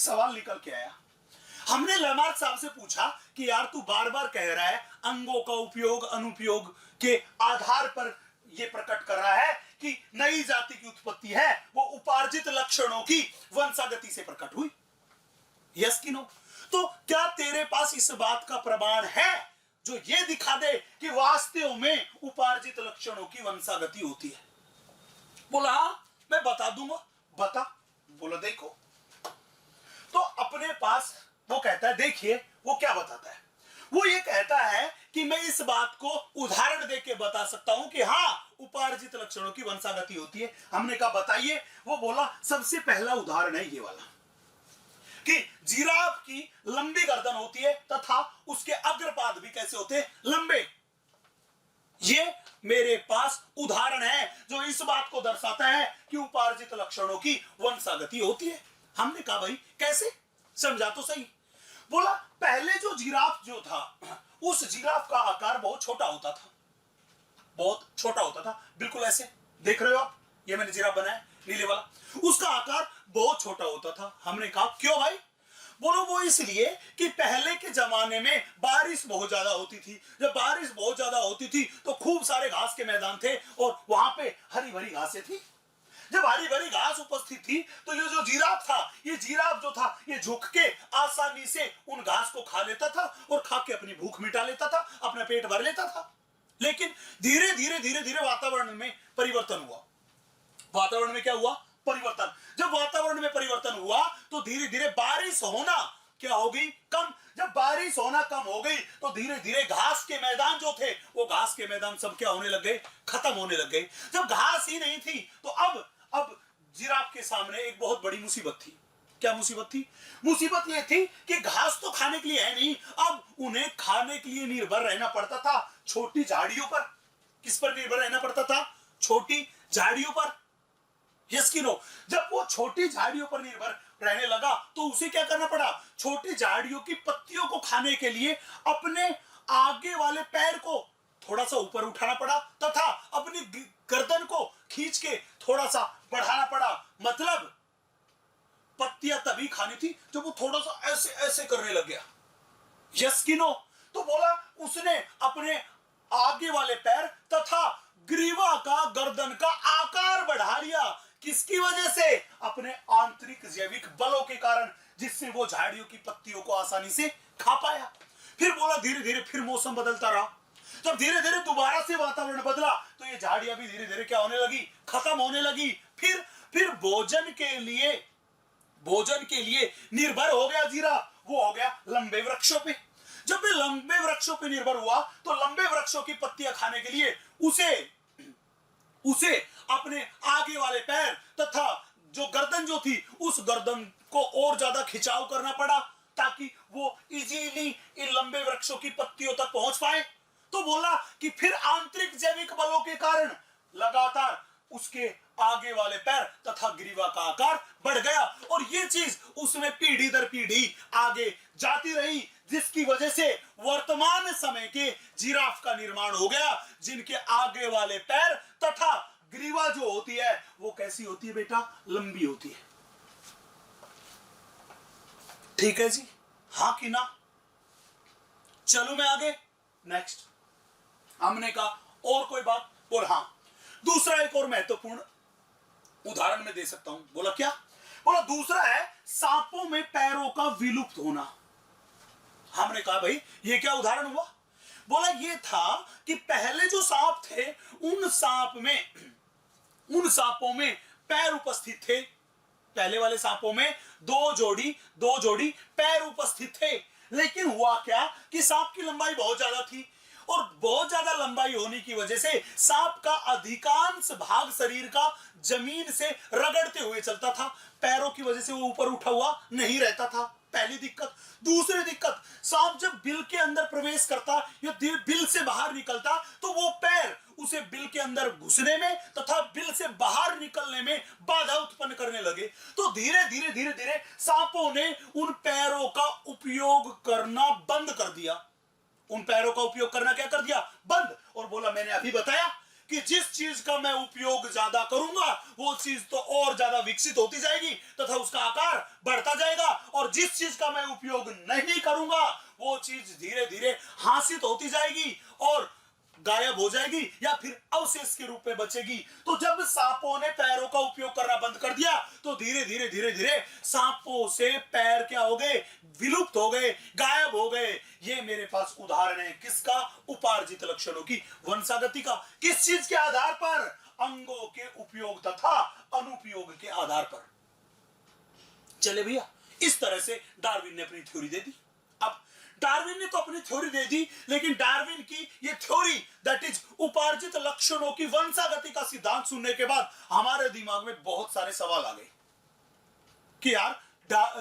सवाल निकल के आया। हमने लेमार्क साहब से पूछा कि यार तू बार बार कह रहा है अंगों का उपयोग अनुपयोग के आधार पर यह प्रकट कर रहा है कि नई जाति की उत्पत्ति है वो उपार्जित लक्षणों की वंशागति से प्रकट हुई, यस कि नो? तो क्या तेरे पास इस बात का प्रमाण है जो ये दिखा दे कि वास्तव में उपार्जित लक्षणों की वंशागति होती है? बोला हाँ मैं बता दूंगा। बता। बोला देखो। तो अपने पास वो कहता है, देखिए वो क्या बताता है। वो ये कहता है कि मैं इस बात को उदाहरण देके बता सकता हूं कि हाँ उपार्जित लक्षणों की वंशागति होती है। हमने कहा बताइए। वो बोला सबसे पहला उदाहरण है ये वाला कि जिराफ की लंबी गर्दन होती है तथा उसके अग्रपाद भी कैसे होते हैं? लंबे। ये मेरे पास उदाहरण है जो इस बात को दर्शाता है कि उपार्जित लक्षणों की वंशागति होती है। हमने कहा भाई कैसे, समझा तो सही। बोला पहले जो जिराफ जो था उस जिराफ का आकार बहुत छोटा होता था, बहुत छोटा होता था, बिल्कुल ऐसे देख रहे हो आप, ये मैंने जिराफ बनाया नीले वाला, उसका आकार बहुत छोटा होता था। हमने कहा क्यों भाई? बोलो वो इसलिए कि पहले के जमाने में बारिश बहुत ज्यादा होती थी। जब बारिश बहुत ज्यादा होती थी तो खूब सारे घास के मैदान थे और वहां पे हरी भरी घासें थी। जब हरी भरी घास उपस्थित थी तो ये जो जिराफ था, ये जिराफ जो था ये झुक के आसानी से उन घास को खा लेता था और खा के अपनी भूख मिटा लेता था, अपना पेट भर लेता था। लेकिन धीरे धीरे धीरे धीरे वातावरण में परिवर्तन हुआ। वातावरण में क्या हुआ? परिवर्तन। जब वातावरण में परिवर्तन हुआ तो धीरे धीरे बारिश होना क्या हो गई? कम। जब बारिश होना कम हो गई तो धीरे धीरे घास के मैदान जो थे वो घास के मैदान सब क्या होने लग गए? खत्म होने लग गए। जब घास ही नहीं थी तो अब जिराफ के सामने एक बहुत बड़ी मुसीबत थी। क्या मुसीबत थी? मुसीबत यह थी कि घास तो खाने के लिए है नहीं, अब उन्हें खाने के लिए निर्भर रहना पड़ता था छोटी झाड़ियों पर। किस पर निर्भर रहना पड़ता था? छोटी झाड़ियों पर, यस कि नो? जब वो छोटी झाड़ियों पर निर्भर रहने लगा तो उसे क्या करना पड़ा? छोटी झाड़ियों की पत्तियों को खाने के लिए अपने आगे वाले पैर को थोड़ा सा ऊपर उठाना पड़ा तथा अपनी गर्दन को खींच के थोड़ा सा बढ़ाना पड़ा। मतलब पत्तियां तभी खानी थी जब वो थोड़ा सा ऐसे ऐसे करने लग गया, यस कि नो? तो बोला उसने अपने आगे वाले पैर तथा ग्रीवा का, गर्दन का आकार बढ़ा लिया। किसकी वजह से? अपने आंतरिक जैविक बलों के कारण, जिससे वो झाड़ियों की पत्तियों को आसानी से खा पाया। फिर बोला धीरे धीरे फिर मौसम बदलता रहा। जब धीरे धीरे दोबारा से वातावरण बदला तो ये झाड़ियां भी धीरे धीरे क्या होने लगी? खत्म होने लगी। फिर भोजन के लिए निर्भर हो गया जीरा, वो हो गया लंबे वृक्षों पे। जब वे लंबे वृक्षों पे निर्भर हुआ तो लंबे वृक्षों की पत्तियां खाने के लिए उसे अपने आगे वाले पैर तथा जो गर्दन जो थी उस गर्दन को और ज्यादा खिंचाव करना पड़ा ताकि वो इजीली इन लंबे वृक्षों की पत्तियों तक पहुंच पाए। तो बोला कि फिर आंतरिक जैविक बलों के कारण लगातार उसके आगे वाले पैर तथा ग्रीवा का आकार बढ़ गया और ये चीज उसमें पीढ़ी दर पीढ़ी आगे जाती रही, जिसकी वजह से वर्तमान समय के जिराफ का निर्माण हो गया, जिनके आगे वाले पैर तथा ग्रीवा जो होती है वो कैसी होती है बेटा? लंबी होती है। ठीक है जी, हाँ कि ना? चलो मैं आगे नेक्स्ट। हमने कहा और कोई बात? बोल हाँ। दूसरा एक और महत्वपूर्ण उदाहरण मैं दे सकता हूं। बोला क्या? बोला दूसरा है सांपों में पैरों का विलुप्त होना। हमने कहा भाई ये क्या उदाहरण हुआ? बोला ये था कि पहले जो सांप थे उन सांपों में पैर उपस्थित थे। पहले वाले सांपों में दो जोड़ी पैर उपस्थित थे। लेकिन हुआ क्या कि सांप की लंबाई बहुत ज्यादा थी और बहुत ज्यादा लंबाई होने की वजह से सांप का अधिकांश भाग शरीर का जमीन से रगड़ते हुए चलता था। पैरों की वजह से वो ऊपर उठा हुआ नहीं रहता था। पहली दिक्कत। दूसरी दिक्कत, सांप जब बिल के अंदर प्रवेश करता या बिल से बाहर निकलता तो वो पैर उसे बिल के अंदर घुसने में तथा बिल से बाहर निकलने में बाधा उत्पन्न करने लगे। तो धीरे धीरे सांपों ने उन पैरों का उपयोग करना बंद कर दिया। उन पैरों का उपयोग करना क्या कर दिया? बंद। और बोला मैंने अभी बताया कि जिस चीज का मैं उपयोग ज्यादा करूंगा वो चीज तो और ज्यादा विकसित होती जाएगी तथा उसका आकार बढ़ता जाएगा, और जिस चीज का मैं उपयोग नहीं करूंगा वो चीज धीरे धीरे हासिल होती जाएगी और गायब हो जाएगी या फिर अवशेष के रूप में बचेगी। तो जब सांपों ने पैरों का उपयोग करना बंद कर दिया तो धीरे धीरे सांपों से पैर क्या हो गए, विलुप्त हो गए, गायब हो गए। ये मेरे पास उदाहरण है किसका, उपार्जित लक्षणों की, वंशागति का। किस चीज के आधार पर, अंगों के उपयोग तथा अनुपयोग के आधार पर। चले भैया, इस तरह से डार्विन ने अपनी थ्योरी दे दी। अब डार्विन ने तो अपनी थ्योरी दे दी, लेकिन डार्विन की ये थ्योरी दैट इज उपार्जित लक्षणों की वंशागति का सिद्धांत सुनने के बाद हमारे दिमाग में बहुत सारे सवाल आ गए कि यार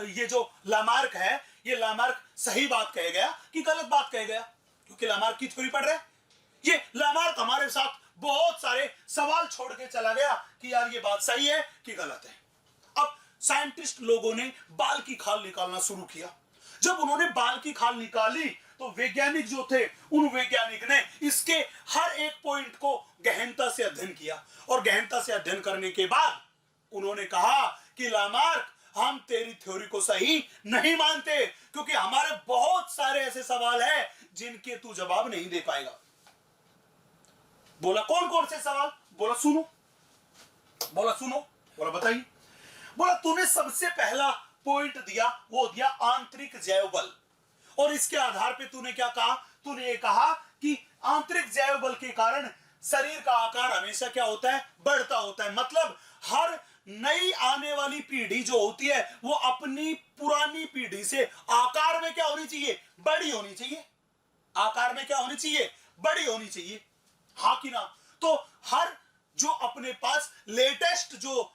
ये जो लामार्क है, ये लामार्क सही बात कह गया कि गलत बात कह गया, क्योंकि लामार्क की थ्योरी पढ़ रहे हैं। ये लामार्क हमारे साथ बहुत सारे सवाल छोड़ के चला गया कि यार ये बात सही है कि गलत है। अब साइंटिस्ट लोगों ने बाल की खाल निकालना शुरू किया। जब उन्होंने बाल की खाल निकाली तो वैज्ञानिक जो थे, उन वैज्ञानिक ने इसके हर एक पॉइंट को गहनता से अध्ययन किया, और गहनता से अध्ययन करने के बाद उन्होंने कहा कि लामार्क, हम तेरी थ्योरी को सही नहीं मानते, क्योंकि हमारे बहुत सारे ऐसे सवाल हैं जिनके तू जवाब नहीं दे पाएगा। बोला कौन कौन से सवाल? बोला सुनो। बोला बताइए। बोला तूने सबसे पहला पॉइंट दिया, वो दिया आंतरिक जैव बल, और इसके आधार पे तूने क्या कहा? तूने ये कहा कि आंतरिक जैव बल के कारण शरीर का आकार हमेशा क्या होता है? बढ़ता होता है। मतलब हर नई आने वाली पीढ़ी जो होती है वो अपनी पुरानी पीढ़ी से आकार में क्या होनी चाहिए? बड़ी होनी चाहिए। आकार में क्या होनी चाहिए? बड़ी होनी चाहिए, हाँ कि ना? तो हर जो अपने पास लेटेस्ट जो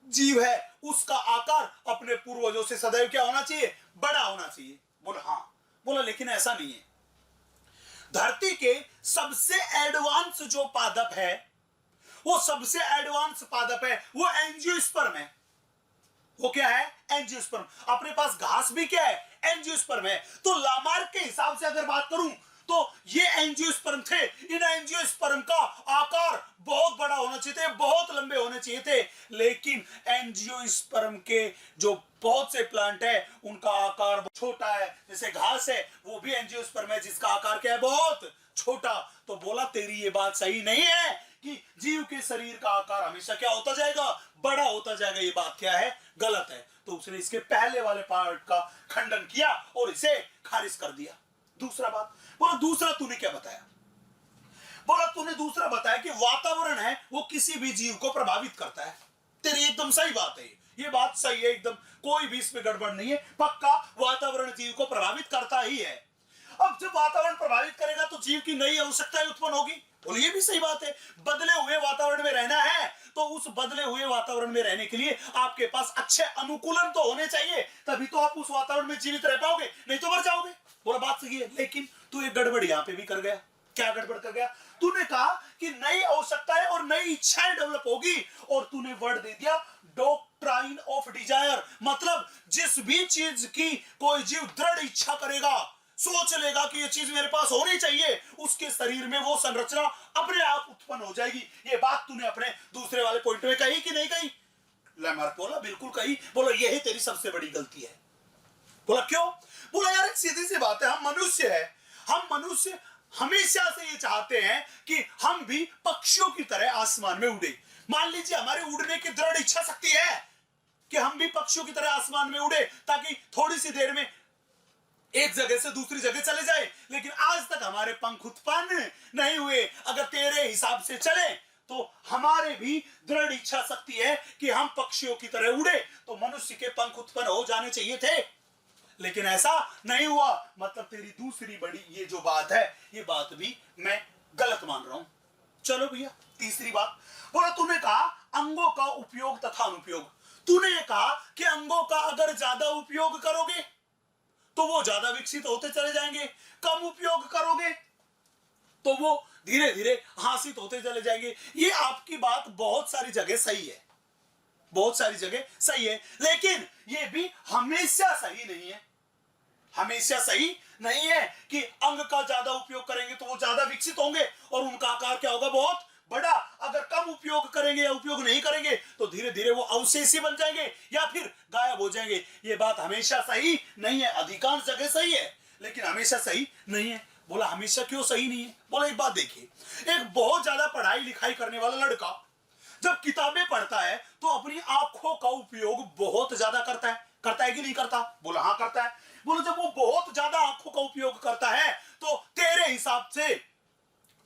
जीव है उसका आकार अपने पूर्वजों से सदैव क्या होना चाहिए? बड़ा होना चाहिए। बोला हाँ। बोला लेकिन ऐसा नहीं है। धरती के सबसे एडवांस जो पादप है, वो सबसे एडवांस पादप है, वो एंजियोस्पर्म है। वो क्या है? एंजियोस्पर्म। अपने पास घास भी क्या है? एंजियोस्पर्म है। तो लामार्क के हिसाब से अगर बात करूं तो ये एंजियोस्पर्म थे। इन एंजियोस्पर्म का आकार बहुत बड़ा होना चाहिए थे, बहुत लंबे होने चाहिए थे, लेकिन एंजियोस्पर्म के जो बहुत से प्लांट है उनका आकार छोटा है। जैसे घास है वो भी एंजियोस्पर्म है जिसका आकार क्या है? बहुत छोटा। तो बोला तेरी ये बात सही नहीं है कि जीव के शरीर का आकार हमेशा क्या होता जाएगा? बड़ा होता जाएगा। ये बात क्या है? गलत है। तो उसने इसके पहले वाले पार्ट का खंडन किया और इसे खारिज कर दिया। दूसरा बात, बोला दूसरा तूने क्या बताया? बोला तूने दूसरा बताया कि वातावरण है वो किसी भी जीव को प्रभावित करता है। तेरी एकदम सही बात है, ये बात सही है एकदम, कोई भी इसमें गड़बड़ नहीं है। पक्का वातावरण जीव को प्रभावित करता ही है। अब जब वातावरण प्रभावित करेगा तो जीव की नई आवश्यकताएं उत्पन्न होगी। बोले ये भी सही बात है। बदले हुए वातावरण में रहना है तो उस बदले हुए वातावरण में रहने के लिए आपके पास अच्छे अनुकूलन तो होने चाहिए, तभी तो आप उस वातावरण में जीवित रह पाओगे, नहीं तो मर जाओगे। बोला बात सही है, लेकिन तू एक गड़बड़ यहां पे भी कर गया। क्या गड़बड़ कर गया? तूने कहा कि नई आवश्यकताएं और नई इच्छाएं डेवलप होगी, और तूने वर्ड दे दिया डॉक्ट्राइन ऑफ डिजायर। मतलब जिस भी चीज की कोई जीव दृढ़ इच्छा करेगा, सोच लेगा कि ये चीज मेरे पास होनी चाहिए, उसके शरीर में वो संरचना अपने आप उत्पन्न हो जाएगी। ये बात तूने अपने दूसरे वाले पॉइंट में कही कि नहीं कही? लैमार्क बोला बिल्कुल कही। बोला यही तेरी सबसे बड़ी गलती है। बोला क्यों? बोला यार एक सीधी सी बात है, हम मनुष्य है, हम मनुष्य हमेशा से ये चाहते हैं कि हम भी पक्षियों की तरह आसमान में उड़े। मान लीजिए हमारे उड़ने की दृढ़ इच्छा शक्ति है कि हम भी पक्षियों की तरह आसमान में उड़े, ताकि थोड़ी सी देर में एक जगह से दूसरी जगह चले जाए, लेकिन आज तक हमारे पंख उत्पन्न नहीं हुए। अगर तेरे हिसाब से चले तो हमारे भी दृढ़ इच्छा शक्ति है कि हम पक्षियों की तरह उड़े, तो मनुष्य के पंख उत्पन्न हो जाने चाहिए थे, लेकिन ऐसा नहीं हुआ। मतलब तेरी दूसरी बड़ी ये जो बात है, ये बात भी मैं गलत मान रहा हूं। चलो भैया तीसरी बात, बोला तूने कहा अंगों का उपयोग तथा अनुपयोग। तूने ये कहा कि अंगों का अगर ज्यादा उपयोग करोगे तो वो ज्यादा विकसित होते चले जाएंगे, कम उपयोग करोगे तो वो धीरे धीरे हासिल होते चले जाएंगे। ये आपकी बात बहुत सारी जगह सही है, बहुत सारी जगह सही है, लेकिन ये भी हमेशा सही नहीं है। हमेशा सही नहीं है कि अंग का ज्यादा उपयोग करेंगे तो वो ज्यादा विकसित होंगे और उनका आकार क्या होगा, बहुत बड़ा। अगर कम उपयोग करेंगे या उपयोग नहीं करेंगे तो धीरे धीरे वो अवशेषी बन जाएंगे या फिर गायब हो जाएंगे। ये बात हमेशा सही नहीं है, अधिकांश जगह सही है लेकिन हमेशा सही नहीं है। बोला हमेशा क्यों सही नहीं है? बोला एक बात देखिए, एक बहुत ज्यादा पढ़ाई लिखाई करने वाला लड़का जब किताबें पढ़ता है तो अपनी आंखों का उपयोग बहुत ज्यादा करता है कि नहीं करता? बोला हाँ करता है। बोला जब वो बहुत ज्यादा आंखों का उपयोग करता है तो तेरे हिसाब से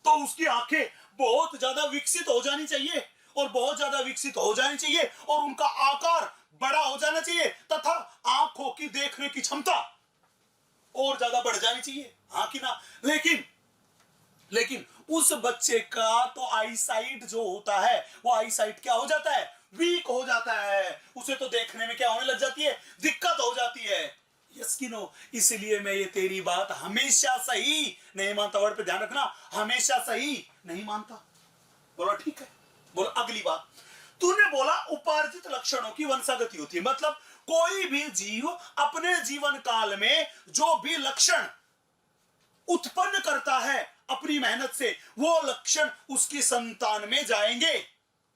तो उसकी आंखें बहुत ज्यादा विकसित हो जानी चाहिए और बहुत ज्यादा विकसित हो जानी चाहिए और उनका आकार बड़ा हो जाना चाहिए तथा आंखों की देखने की क्षमता और ज्यादा बढ़ जानी चाहिए, हाँ कि ना? लेकिन उस बच्चे का तो आई साइट जो होता है वो आई साइट क्या हो जाता है, वीक हो जाता है। उसे तो देखने में क्या होने लग जाती है, दिक्कत हो जाती है। यस कि नो? इसलिए मैं ये तेरी बात हमेशा सही नहीं मानता। वर्ड पे ध्यान रखना, हमेशा सही नहीं मानता। बोला ठीक है। बोला अगली बात, तूने बोला उपार्जित लक्षणों की वंशागति होती है, मतलब कोई भी जीव अपने जीवन काल में जो भी लक्षण उत्पन्न करता है अपनी मेहनत से वो लक्षण उसकी संतान में जाएंगे।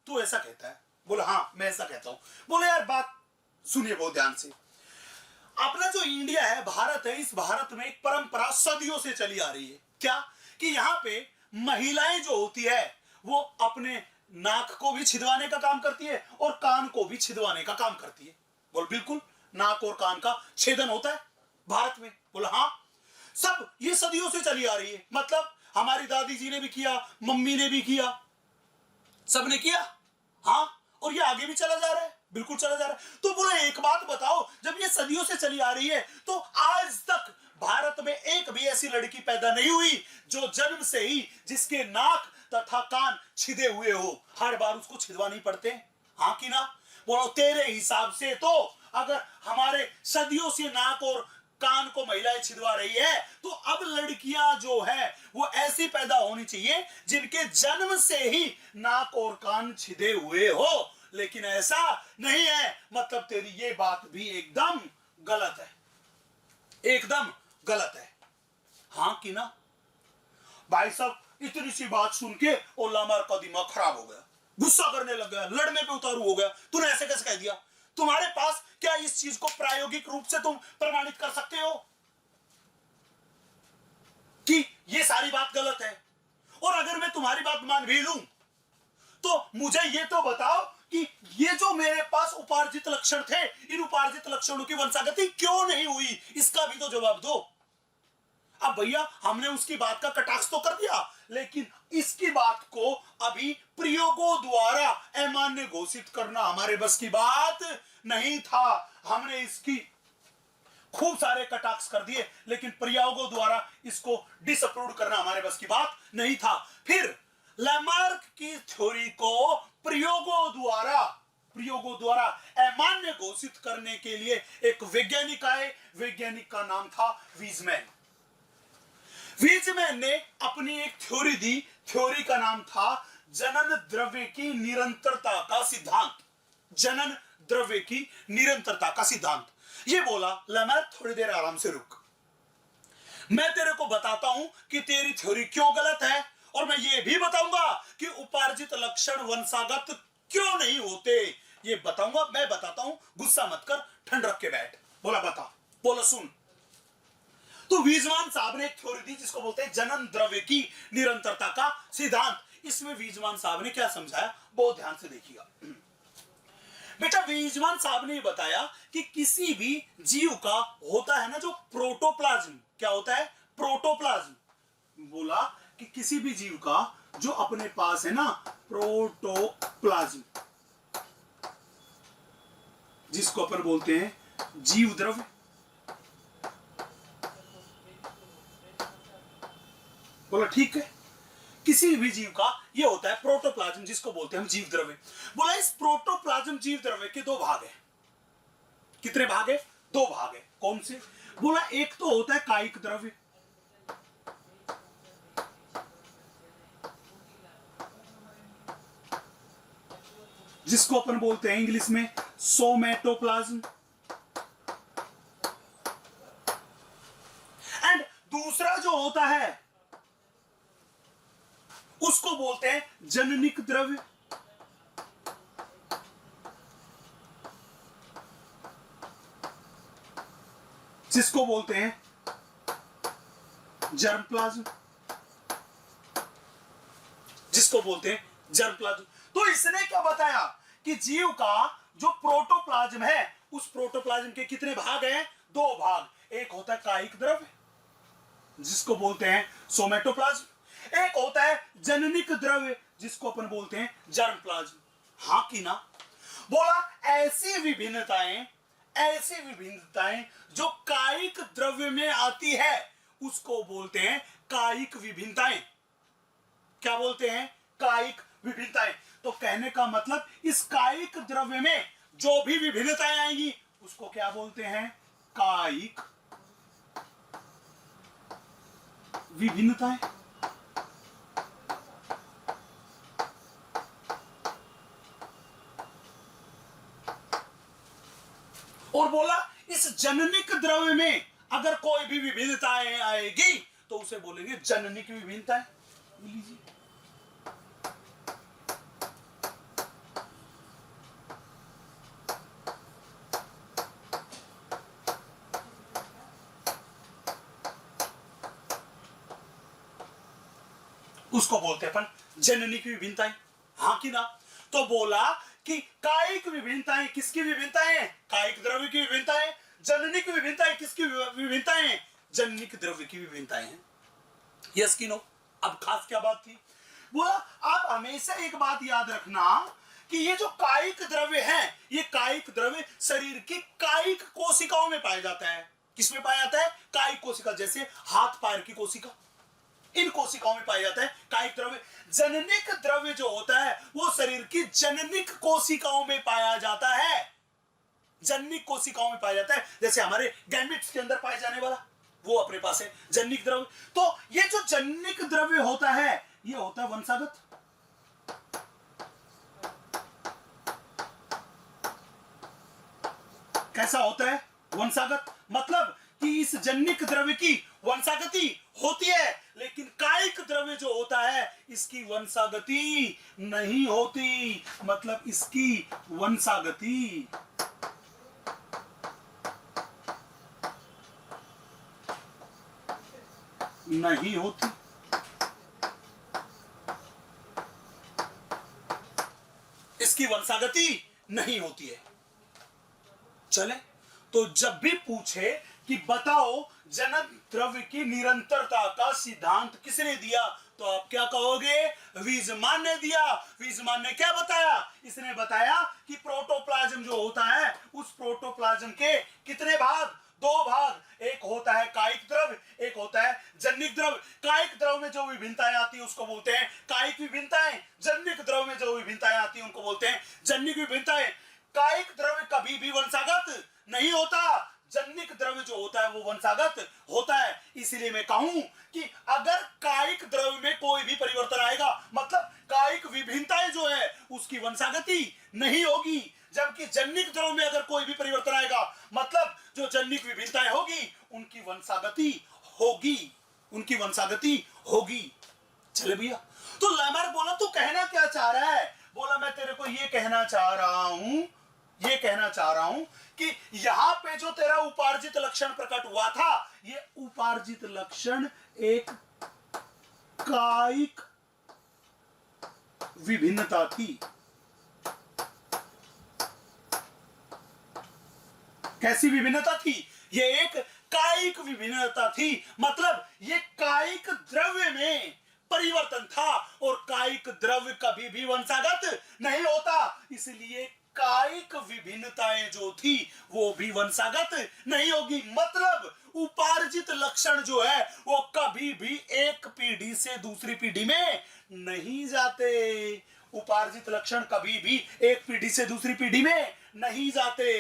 तू ऐसा कहता है? बोला हाँ मैं ऐसा कहता हूं। बोले यार बात सुनिए बहुत ध्यान से। अपना जो इंडिया है, भारत है, इस भारत में एक परंपरा सदियों से चली आ रही है। क्या कि यहाँ पे महिलाएं जो होती है वो अपने नाक को भी छिदवाने का काम करती है और कान को भी छिदवाने का काम करती है। बोल बिल्कुल, नाक और कान का छेदन होता है भारत में। बोला हाँ, सब ये सदियों से चली आ रही है। मतलब हमारी दादी जी ने भी किया, मम्मी ने भी किया, सबने किया, हाँ, और ये आगे भी चला जा रहा है, बिल्कुल चला जा रहा है। तो बोले एक बात बताओ, जब ये सदियों से चली आ रही है तो आज तक भारत में एक भी ऐसी लड़की पैदा नहीं हुई जो जन्म से ही जिसके नाक तथा कान छिदे हुए हो। हर बार उसको छिदवा नहीं पड़ते, हाँ कि ना? बोलो तेरे हिसाब से तो अगर हमारे सदियों से नाक और कान को महिलाएं छिदवा रही है तो अब लड़कियां जो है वो ऐसी पैदा होनी चाहिए जिनके जन्म से ही नाक और कान छिदे हुए हो, लेकिन ऐसा नहीं है। मतलब तेरी ये बात भी एकदम गलत है, एकदम गलत है, हाँ कि ना? भाई साहब इतनी सी बात सुन के और लामार का दिमाग खराब हो गया, गुस्सा करने लग गया, लड़ने पे उतारू हो गया। तूने ऐसे कैसे कह दिया? तुम्हारे पास क्या इस चीज को प्रायोगिक रूप से तुम प्रमाणित कर सकते हो कि ये सारी बात गलत है? और अगर मैं तुम्हारी बात मान भी लूं तो मुझे ये तो बताओ कि ये जो मेरे पास उपार्जित लक्षण थे, इन उपार्जित लक्षणों की वंशागति क्यों नहीं हुई? इसका भी तो जवाब दो। अब भैया हमने उसकी बात का कटाक्ष तो कर दिया, लेकिन इसकी बात को अभी प्रयोगों द्वारा अमान्य घोषित करना हमारे बस की बात नहीं था। हमने इसकी खूब सारे कटाक्ष कर दिए, लेकिन प्रयोगों द्वारा इसको डिसअप्रूव करना हमारे बस की बात नहीं था। फिर लैमार्क की थ्योरी को प्रयोगों द्वारा अमान्य घोषित करने के लिए एक वैज्ञानिक आए। वैज्ञानिक का नाम था वीजमैन। वीजमैन ने अपनी एक थ्योरी दी, थ्योरी का नाम था जनन द्रव्य की निरंतरता का सिद्धांत। जनन द्रव्य की निरंतरता का सिद्धांत। ये बोला लैमार्क थोड़ी देर आराम से रुक, मैं तेरे को बताता हूं कि तेरी थ्योरी क्यों गलत है और मैं ये भी बताऊंगा कि उपार्जित लक्षण वंशागत क्यों नहीं होते। ये बताऊंगा, मैं बताता हूं, गुस्सा मत कर, ठंड रख के बैठ। बोला बता। बोला सुन। तो वीजमान साहब ने एक थ्योरी दी जिसको बोलते हैं जनन द्रव्य की निरंतरता का सिद्धांत। इसमें वीजमान साहब ने क्या समझाया, बहुत ध्यान से देखिएगा बेटा। वीजमान साहब ने बताया कि किसी भी जीव का होता है ना जो प्रोटोप्लाज्म, क्या होता है? प्रोटोप्लाज्म। बोला कि किसी भी जीव का जो अपने पास है ना प्रोटोप्लाज्म, जिसको अपन बोलते हैं जीव द्रव्य। बोला ठीक है, किसी भी जीव का ये होता है प्रोटोप्लाज्म, जिसको बोलते हैं हम जीव द्रव्य। बोला इस प्रोटोप्लाज्म जीव द्रव्य के दो भाग हैं। कितने भाग है? दो भाग है। कौन से? बोला एक तो होता है कायिक द्रव्य, जिसको अपन बोलते हैं इंग्लिश में सोमेटोप्लाज्म, जो होता है उसको बोलते हैं जननिक द्रव्य। जिसको बोलते हैं जर्म प्लाज्म, जिसको बोलते हैं जर्म प्लाज्म। तो इसने क्या बताया कि जीव का जो प्रोटोप्लाज्म है उस प्रोटोप्लाज्म के कितने भाग हैं? 2 भाग। एक होता है कायिक द्रव्य जिसको बोलते हैं सोमेटोप्लाज्म, एक होता है जननिक द्रव्य जिसको अपन बोलते हैं जर्म प्लाज्म। हाँ कि ना? बोला ऐसी विभिन्नताएं जो कायिक द्रव्य में आती है उसको बोलते हैं कायिक विभिन्नताएं। क्या बोलते हैं? कायिक विभिन्नताएं। तो कहने का मतलब इस कायिक द्रव्य में जो भी विभिन्नताएं आएंगी उसको क्या बोलते हैं? कायिक विभिन्नताएं। और बोला इस जननिक द्रव्य में अगर कोई भी विभिन्नताएं आएगी तो उसे बोलेंगे जननिक विभिन्नताएं। लीजिए उसको बोलते हैं अपन जननिक विभिन्नताएं। हाँ कि ना? तो बोला कि कायिक विभिन्नताएं किसकी विभिन्नताएं? कायिक द्रव्य की विभिन्नताएं। जननिक विभिन्नताएं किसकी विभिन्नताएं? जननिक द्रव्य की विभिन्नताएं हैं। यस कि नो? अब खास क्या बात थी? बोला आप हमेशा एक बात याद रखना कि ये जो कायिक द्रव्य है ये कायिक द्रव्य शरीर की कायिक कोशिकाओं में पाया जाता है। किसमें पाया जाता है? कायिक कोशिका, जैसे हाथ पैर की कोशिका, इन कोशिकाओं में पाया जाता है कायिक द्रव्य। जननिक द्रव्य जो होता है वो शरीर की जननिक कोशिकाओं में पाया जाता है। जननिक कोशिकाओं में पाया जाता है, जैसे हमारे गैमेट्स के अंदर पाया जाने वाला वो अपने पास है जननिक द्रव्य। तो ये जो जननिक द्रव्य होता है ये होता है वंशागत। कैसा होता है? वंशागत। मतलब कि इस जननिक द्रव्य की वंशागति होती है लेकिन कायिक द्रव्य जो होता है इसकी वंशागति नहीं होती। मतलब इसकी वंशागति नहीं होती। इसकी वंशागति नहीं होती है। चले तो जब भी पूछे कि बताओ जनक द्रव्य की निरंतरता का सिद्धांत किसने दिया तो आप क्या कहोगे? वीजमान ने दिया। वीजमान ने क्या बताया? इसने बताया कि प्रोटोप्लाज्म जो होता है उस प्रोटोप्लाज्म के कितने भाग? 2 भाग। एक होता है कायिक द्रव्य, एक होता है जननिक द्रव्य। कायिक द्रव्य में जो विभिन्नताएं आती है उसको बोलते हैं कायिक विभिन्नताएं। जननिक द्रव्य में जो विभिन्नताएं आती है उनको बोलते हैं जननिक विभिन्नताएं। कायिक द्रव्य कभी भी वंशागत नहीं होता, जननिक द्रव्य जो होता है वो वंशागत होता है। इसलिए मैं कहूं कि अगर कायिक द्रव्य में कोई भी परिवर्तन आएगा मतलब कायिक विभिन्नताएं जो है उसकी वंशागति नहीं होगी, जबकि जननिक द्रव्य में अगर कोई भी परिवर्तन आएगा मतलब जो जननिक विभिन्नताएं होगी उनकी वंशागति होगी, उनकी वंशागति होगी। चले भैया, तो लैमार्क बोला तू कहना क्या चाह रहा है? बोला मैं तेरे को ये कहना चाह रहा हूं कि यहां पे जो तेरा उपार्जित लक्षण प्रकट हुआ था ये उपार्जित लक्षण एक कायिक विभिन्नता थी। कैसी विभिन्नता थी? ये एक कायिक विभिन्नता थी। मतलब ये कायिक द्रव्य में परिवर्तन था और कायिक द्रव्य कभी भी वंशागत नहीं होता, इसलिए कायिक विभिन्नताएं जो थी वो भी वंशागत नहीं होगी। मतलब उपार्जित लक्षण जो है वो कभी भी एक पीढ़ी से दूसरी पीढ़ी में नहीं जाते। उपार्जित लक्षण कभी भी एक पीढ़ी से दूसरी पीढ़ी में नहीं जाते।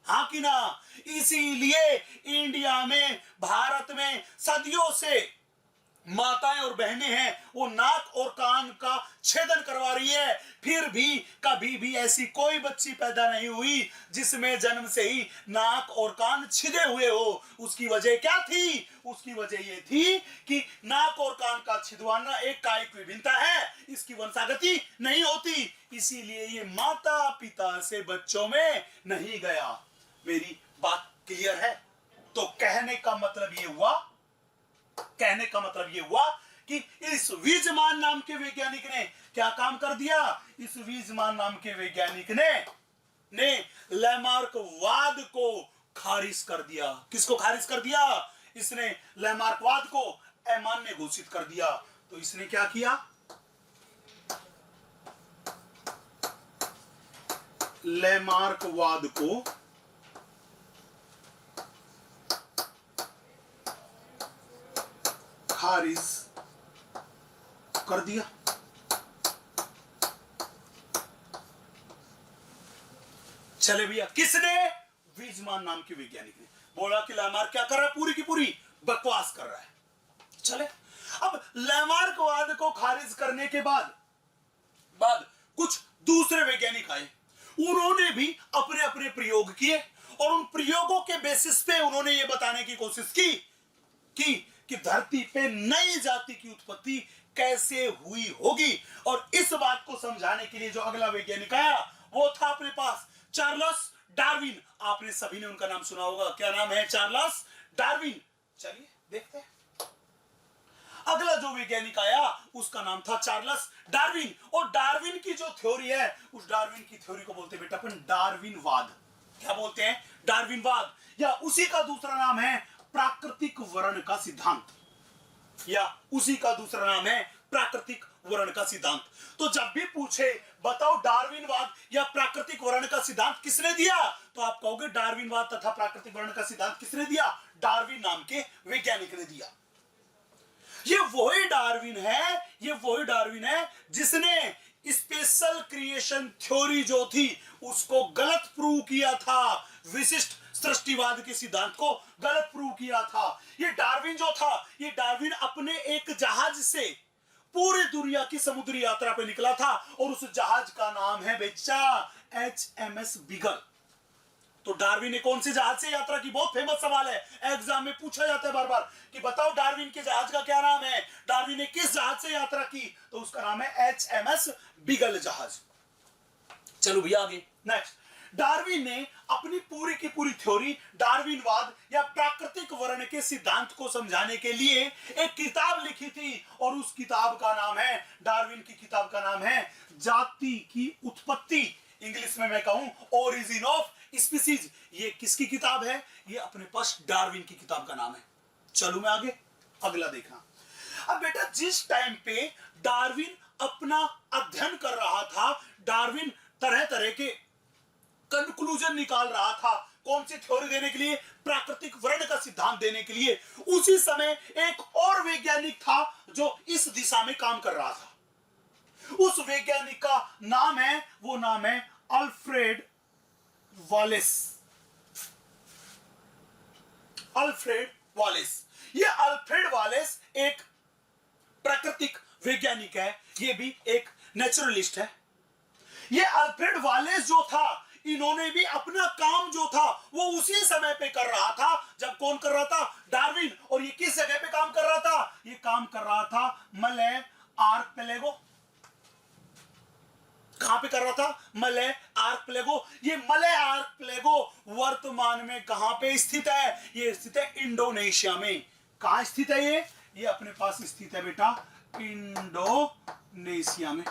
हाँ कि ना? इसीलिए इंडिया में, भारत में सदियों से माताएं और बहनें हैं वो नाक और कान का छेदन करवा रही है, फिर भी कभी भी ऐसी कोई बच्ची पैदा नहीं हुई जिसमें जन्म से ही नाक और कान छिदे हुए हो। उसकी वजह क्या थी? उसकी वजह ये थी कि नाक और कान का छिदवाना एक कायिक विभिन्नता है, इसकी वंशागति नहीं होती, इसीलिए ये माता पिता से बच्चों में नहीं गया। मेरी बात क्लियर है? तो कहने का मतलब ये हुआ कि इस वीजमान नाम के वैज्ञानिक ने क्या काम कर दिया? इस वीजमान नाम के वैज्ञानिक ने लैमार्क वाद को खारिज कर दिया। किसको खारिज कर दिया? इसने लैमार्क वाद को अमान्य घोषित कर दिया। तो इसने क्या किया? लैमार्क वाद को खारिज कर दिया। चले भैया, किसने? वीजमान नाम के वैज्ञानिक ने बोला कि लैमार्क क्या कर रहा है? पूरी की पूरी बकवास कर रहा है। चले, अब लैमार्क वाद को खारिज करने के बाद कुछ दूसरे वैज्ञानिक आए, उन्होंने भी अपने अपने प्रयोग किए और उन प्रयोगों के बेसिस पे उन्होंने ये बताने की कोशिश की कि धरती पे नई जाति की उत्पत्ति कैसे हुई होगी। और इस बात को समझाने के लिए जो अगला वैज्ञानिक आया वो था अपने पास चार्ल्स डार्विन। आपने सभी ने उनका नाम सुना होगा। क्या नाम है? Charles Darwin. चलिए देखते हैं। अगला जो वैज्ञानिक आया उसका नाम था चार्ल्स डार्विन। और डार्विन की जो थ्योरी है, उस डार्विन की थ्योरी को बोलते हैं बेटा अपन डार्विनवाद। क्या बोलते हैं? डार्विनवाद। या उसी का दूसरा नाम है प्राकृतिक वर्ण का सिद्धांत, या उसी का दूसरा नाम है प्राकृतिक वर्ण का सिद्धांत। तो जब भी पूछे बताओ डार्विनवाद या प्राकृतिक वर्ण का सिद्धांत किसने दिया, तो आप कहोगे डार्विनवाद तथा प्राकृतिक वर्ण का सिद्धांत किसने दिया? डार्विन नाम के वैज्ञानिक ने दिया। ये वही डार्विन है जिसने स्पेशल क्रिएशन थ्योरी जो थी उसको गलत प्रूव किया था। विशिष्ट सृष्टिवाद के सिद्धांत को गलत प्रूव किया था। ये डार्विन जो था, ये डार्विन अपने एक जहाज से पूरी दुनिया की समुद्री यात्रा पे निकला था और उस जहाज का नाम है बच्चा HMS बीगल। तो डार्विन ने कौन से जहाज से यात्रा की? बहुत फेमस सवाल है, एग्जाम में पूछा जाता है बार बार कि बताओ डार्विन के जहाज का क्या नाम है? डार्विन ने किस जहाज से यात्रा की? तो उसका नाम है HMS बीगल जहाज। चलो भैया आगे नेक्स्ट। डार्विन ने अपनी पूरी की पूरी थ्योरी डार्विनवाद या प्राकृतिक वर्ण के सिद्धांत को समझाने के लिए एक किताब लिखी थी और उस किताब का नाम है, डार्विन की किताब का नाम है जाति की उत्पत्ति। इंग्लिश में मैं कहूं ओरिजिन ऑफ स्पीसीज। ये किसकी किताब है? ये अपने पास डार्विन की किताब का नाम है। चलो मैं आगे अगला देखना। अब बेटा जिस टाइम पे डार्विन अपना अध्ययन कर रहा था, डार्विन तरह तरह के कंक्लूजन निकाल रहा था। कौन सी थ्योरी देने के लिए? प्राकृतिक वर्ण का सिद्धांत देने के लिए। उसी समय एक और वैज्ञानिक था जो इस दिशा में काम कर रहा था। उस वैज्ञानिक का नाम है, वो नाम है अल्फ्रेड वालेस। Alfred wireless. ये अल्फ्रेड वालेस एक प्राकृतिक वैज्ञानिक है, ये भी एक नेचुरलिस्ट है। ये अल्फ्रेड वालेस जो था, इन्होंने भी अपना काम जो था वो उसी समय पे कर रहा था जब कौन कर रहा था? डार्विन। और ये किस जगह पे काम कर रहा था? ये काम कर रहा था मले आर्कपेलागो। कहां पे कर रहा था? मले आर्कपेलागो। ये मले आर्कपेलागो वर्तमान में कहां पे स्थित है? ये स्थित है इंडोनेशिया में। कहां स्थित है ये? ये अपने पास स्थित है बेटा इंडोनेशिया में।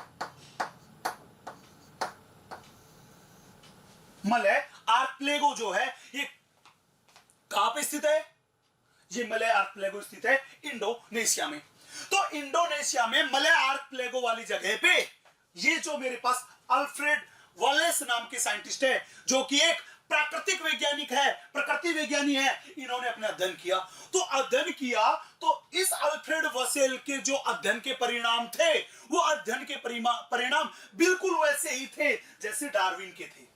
मले आर्कपेलागो जो है ये कहां पे स्थित है? ये मले आर्कपेलागो स्थित है इंडोनेशिया में। तो इंडोनेशिया में मले आर्कपेलागो वाली जगह पे ये जो मेरे पास अल्फ्रेड वालेस नाम के साइंटिस्ट है, जो कि एक प्राकृतिक वैज्ञानिक है, प्रकृति वैज्ञानी है, इन्होंने अपना अध्ययन किया। तो अध्ययन किया तो इस अल्फ्रेड वालेस के जो अध्ययन के परिणाम थे, वो अध्ययन के परिणाम बिल्कुल वैसे ही थे जैसे डार्विन के थे।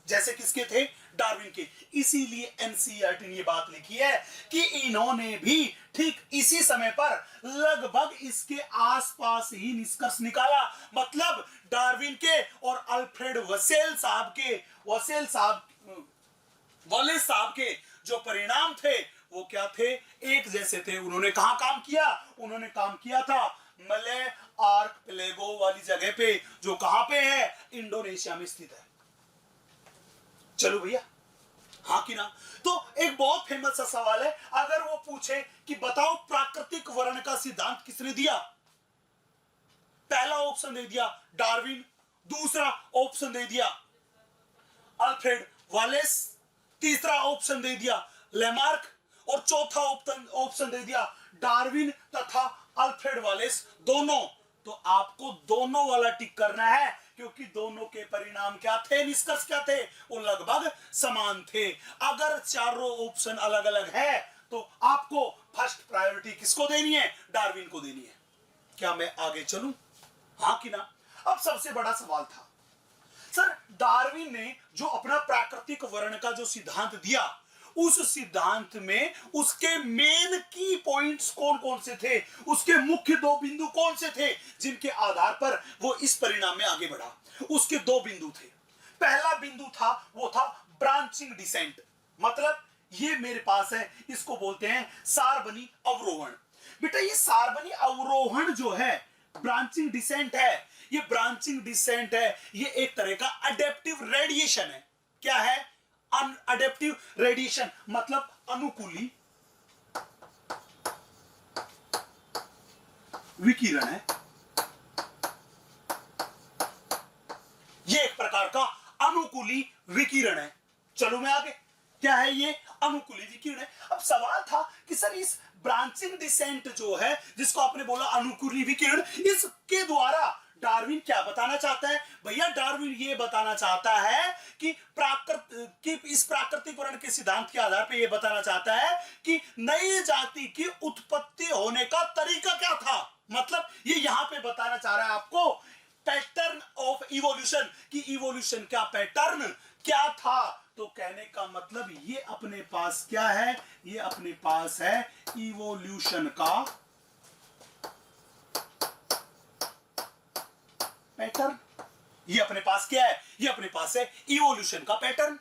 जैसे किसके थे, डार्विन के। इसीलिए एनसीईआरटी ने ये बात लिखी है कि इन्होंने भी ठीक इसी समय पर लगभग इसके आसपास ही निष्कर्ष निकाला। मतलब डार्विन के और अल्फ्रेड वॉलेस साहब के जो परिणाम थे वो क्या थे, एक जैसे थे। उन्होंने कहां काम किया, उन्होंने काम किया था मले आर्कपेलागो वाली जगह पे, जो कहां पे है, इंडोनेशिया में स्थित है। चलो भैया, हाँ कि ना। तो एक बहुत फेमस सा सवाल है, अगर वो पूछे कि बताओ प्राकृतिक वर्ण का सिद्धांत किसने दिया, पहला ऑप्शन दे दिया डार्विन, दूसरा ऑप्शन दे दिया अल्फ्रेड वालेस, तीसरा ऑप्शन दे दिया लेमार्क, और चौथा ऑप्शन दे दिया डार्विन तथा अल्फ्रेड वालेस दोनों। तो आपको दोनों वाला टिक करना है, क्योंकि दोनों के परिणाम क्या थे, निष्कर्ष क्या थे, वो लगभग समान थे। अगर चारों ऑप्शन अलग अलग है तो आपको फर्स्ट प्रायोरिटी किसको देनी है, डार्विन को देनी है। क्या मैं आगे चलूं, हाँ कि ना। अब सबसे बड़ा सवाल था, सर डार्विन ने जो अपना प्राकृतिक वर्ण का जो सिद्धांत दिया, उस सिद्धांत में उसके मेन की पॉइंट्स कौन कौन से थे, उसके मुख्य दो बिंदु कौन से थे जिनके आधार पर वो इस परिणाम में आगे बढ़ा। उसके दो बिंदु थे। पहला बिंदु था, वो था ब्रांचिंग डिसेंट। मतलब ये मेरे पास है, इसको बोलते हैं सारबनी अवरोहण। बेटा ये सारबनी अवरोहण जो है, ब्रांचिंग डिसेंट है, ये ब्रांचिंग डिसेंट है, ये एक तरह का अडेप्टिव रेडिएशन है। क्या है, अडेप्टिव रेडिएशन, मतलब अनुकूली विकिरण है। ये एक प्रकार का अनुकूली विकिरण है। चलो मैं आगे, क्या है ये, अनुकूली विकिरण है। अब सवाल था कि सर इस ब्रांचिंग डिसेंट जो है, जिसको आपने बोला अनुकूली विकिरण, इसके द्वारा डार्विन क्या बताना चाहता है। भैया डार्विन ये बताना चाहता है कि इस प्राकृतिक वर्ण के सिद्धांत के आधार पर यह बताना चाहता है कि नई जाति की उत्पत्ति होने का तरीका क्या था। मतलब ये यहां पे बताना चाह रहा है आपको पैटर्न ऑफ इवोल्यूशन, कि इवोल्यूशन का पैटर्न क्या था। तो कहने का मतलब ये अपने पास क्या है, ये अपने पास है इवोल्यूशन का पैटर्न। ये अपने पास क्या है, ये अपने पास है इवोल्यूशन का पैटर्न।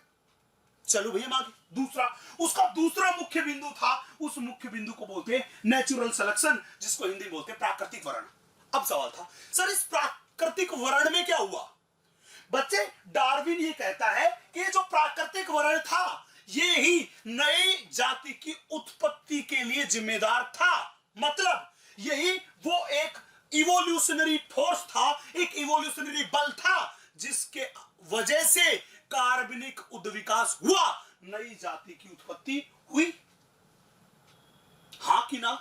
चलो भैया आगे, दूसरा, उसका दूसरा मुख्य बिंदु था, उस मुख्य बिंदु को बोलते हैं नेचुरल सिलेक्शन, जिसको हिंदी में बोलते हैं प्राकृतिक वर्ण। अब सवाल था, सर इस प्राकृतिक वर्ण में क्या हुआ। बच्चे डार्विन ये कहता है कि जो प्राकृतिक वर्ण था, ये ही नई जाति की उत्पत्ति के लिए जिम्मेदार था। मतलब यही वो एक इवोल्यूशनरी फोर्स था, एक इवोल्यूशनरी बल था, जिसके वजह से कार्बनिक उद्विकास हुआ, नई जाति की उत्पत्ति हुई। हाँ कि ना।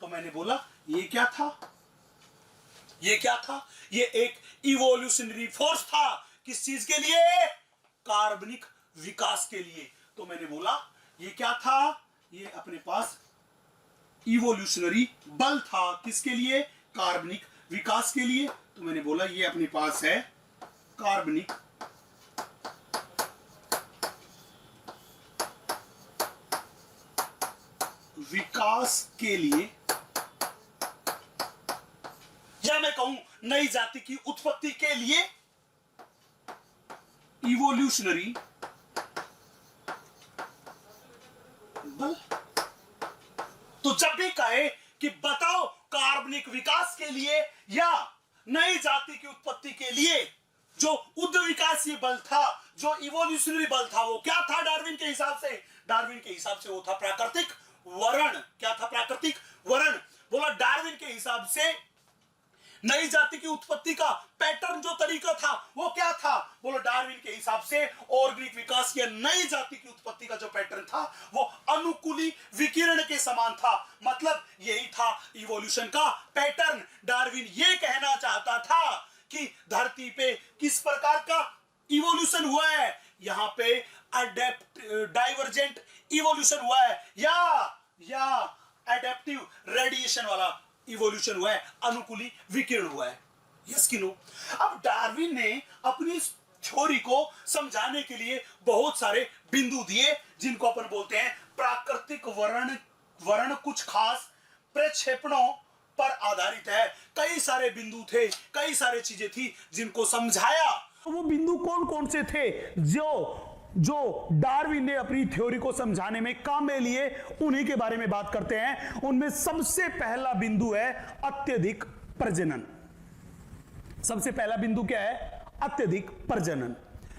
तो मैंने बोला ये क्या था, ये क्या था, ये एक इवोल्यूशनरी फोर्स था। किस चीज के लिए, कार्बनिक विकास के लिए। तो मैंने बोला ये क्या था, ये अपने पास इवोल्यूशनरी बल था, किसके लिए, कार्बनिक विकास के लिए। तो मैंने बोला ये अपने पास है कार्बनिक विकास के लिए, या मैं कहूं नई जाति की उत्पत्ति के लिए, इवोल्यूशनरी बल। तो जब भी कहे कि बताओ कार्बनिक विकास के लिए या नई जाति की उत्पत्ति के लिए जो उद्विकासीय बल था, जो इवोल्यूशनरी बल था, वो क्या था डार्विन के हिसाब से, डार्विन के हिसाब से वो था प्राकृतिक वर्ण। क्या था, प्राकृतिक वर्ण। बोला डार्विन के हिसाब से नई जाति की उत्पत्ति का पैटर्न, जो तरीका था, वो क्या था। बोलो डार्विन के हिसाब से ऑर्गेनिक विकास या नई जाति की उत्पत्ति का जो पैटर्न था, वो अनुकूली विकिरण के समान था। मतलब यही था इवोल्यूशन का पैटर्न। डार्विन ये कहना चाहता था कि धरती पे किस प्रकार का इवोल्यूशन हुआ है, यहां पे डाइवर्जेंट इवोल्यूशन हुआ है, या एडेप्टिव रेडिएशन वाला इवोल्यूशन हुआ है, अनुकूली विकिरण हुआ है। यस कि नो। अब डार्विन ने अपनी थ्योरी को समझाने के लिए बहुत सारे बिंदु दिए, जिनको अपन बोलते हैं प्राकृतिक वर्ण कुछ खास प्रक्षेपणों पर आधारित है। कई सारे बिंदु थे, कई सारी चीजें थी जिनको समझाया। वो बिंदु कौन कौन से थे जो डार्विन ने अपनी थ्योरी को समझाने में काम में लिए, उन्हीं के बारे में बात करते हैं। उनमें सबसे पहला बिंदु है अत्यधिक प्रजनन। सबसे पहला बिंदु क्या है? अत्यधिक प्रजनन।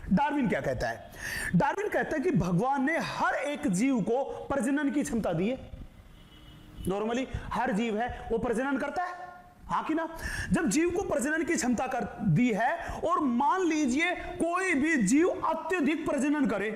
डार्विन क्या कहता है? डार्विन कहता है कि भगवान ने हर एक जीव को प्रजनन की क्षमता दी है। नॉर्मली हर जीव है वो प्रजनन करता है, हाँ कि ना? जब जीव को प्रजनन की क्षमता कर दी है और मान लीजिए कोई भी जीव अत्यधिक प्रजनन करे,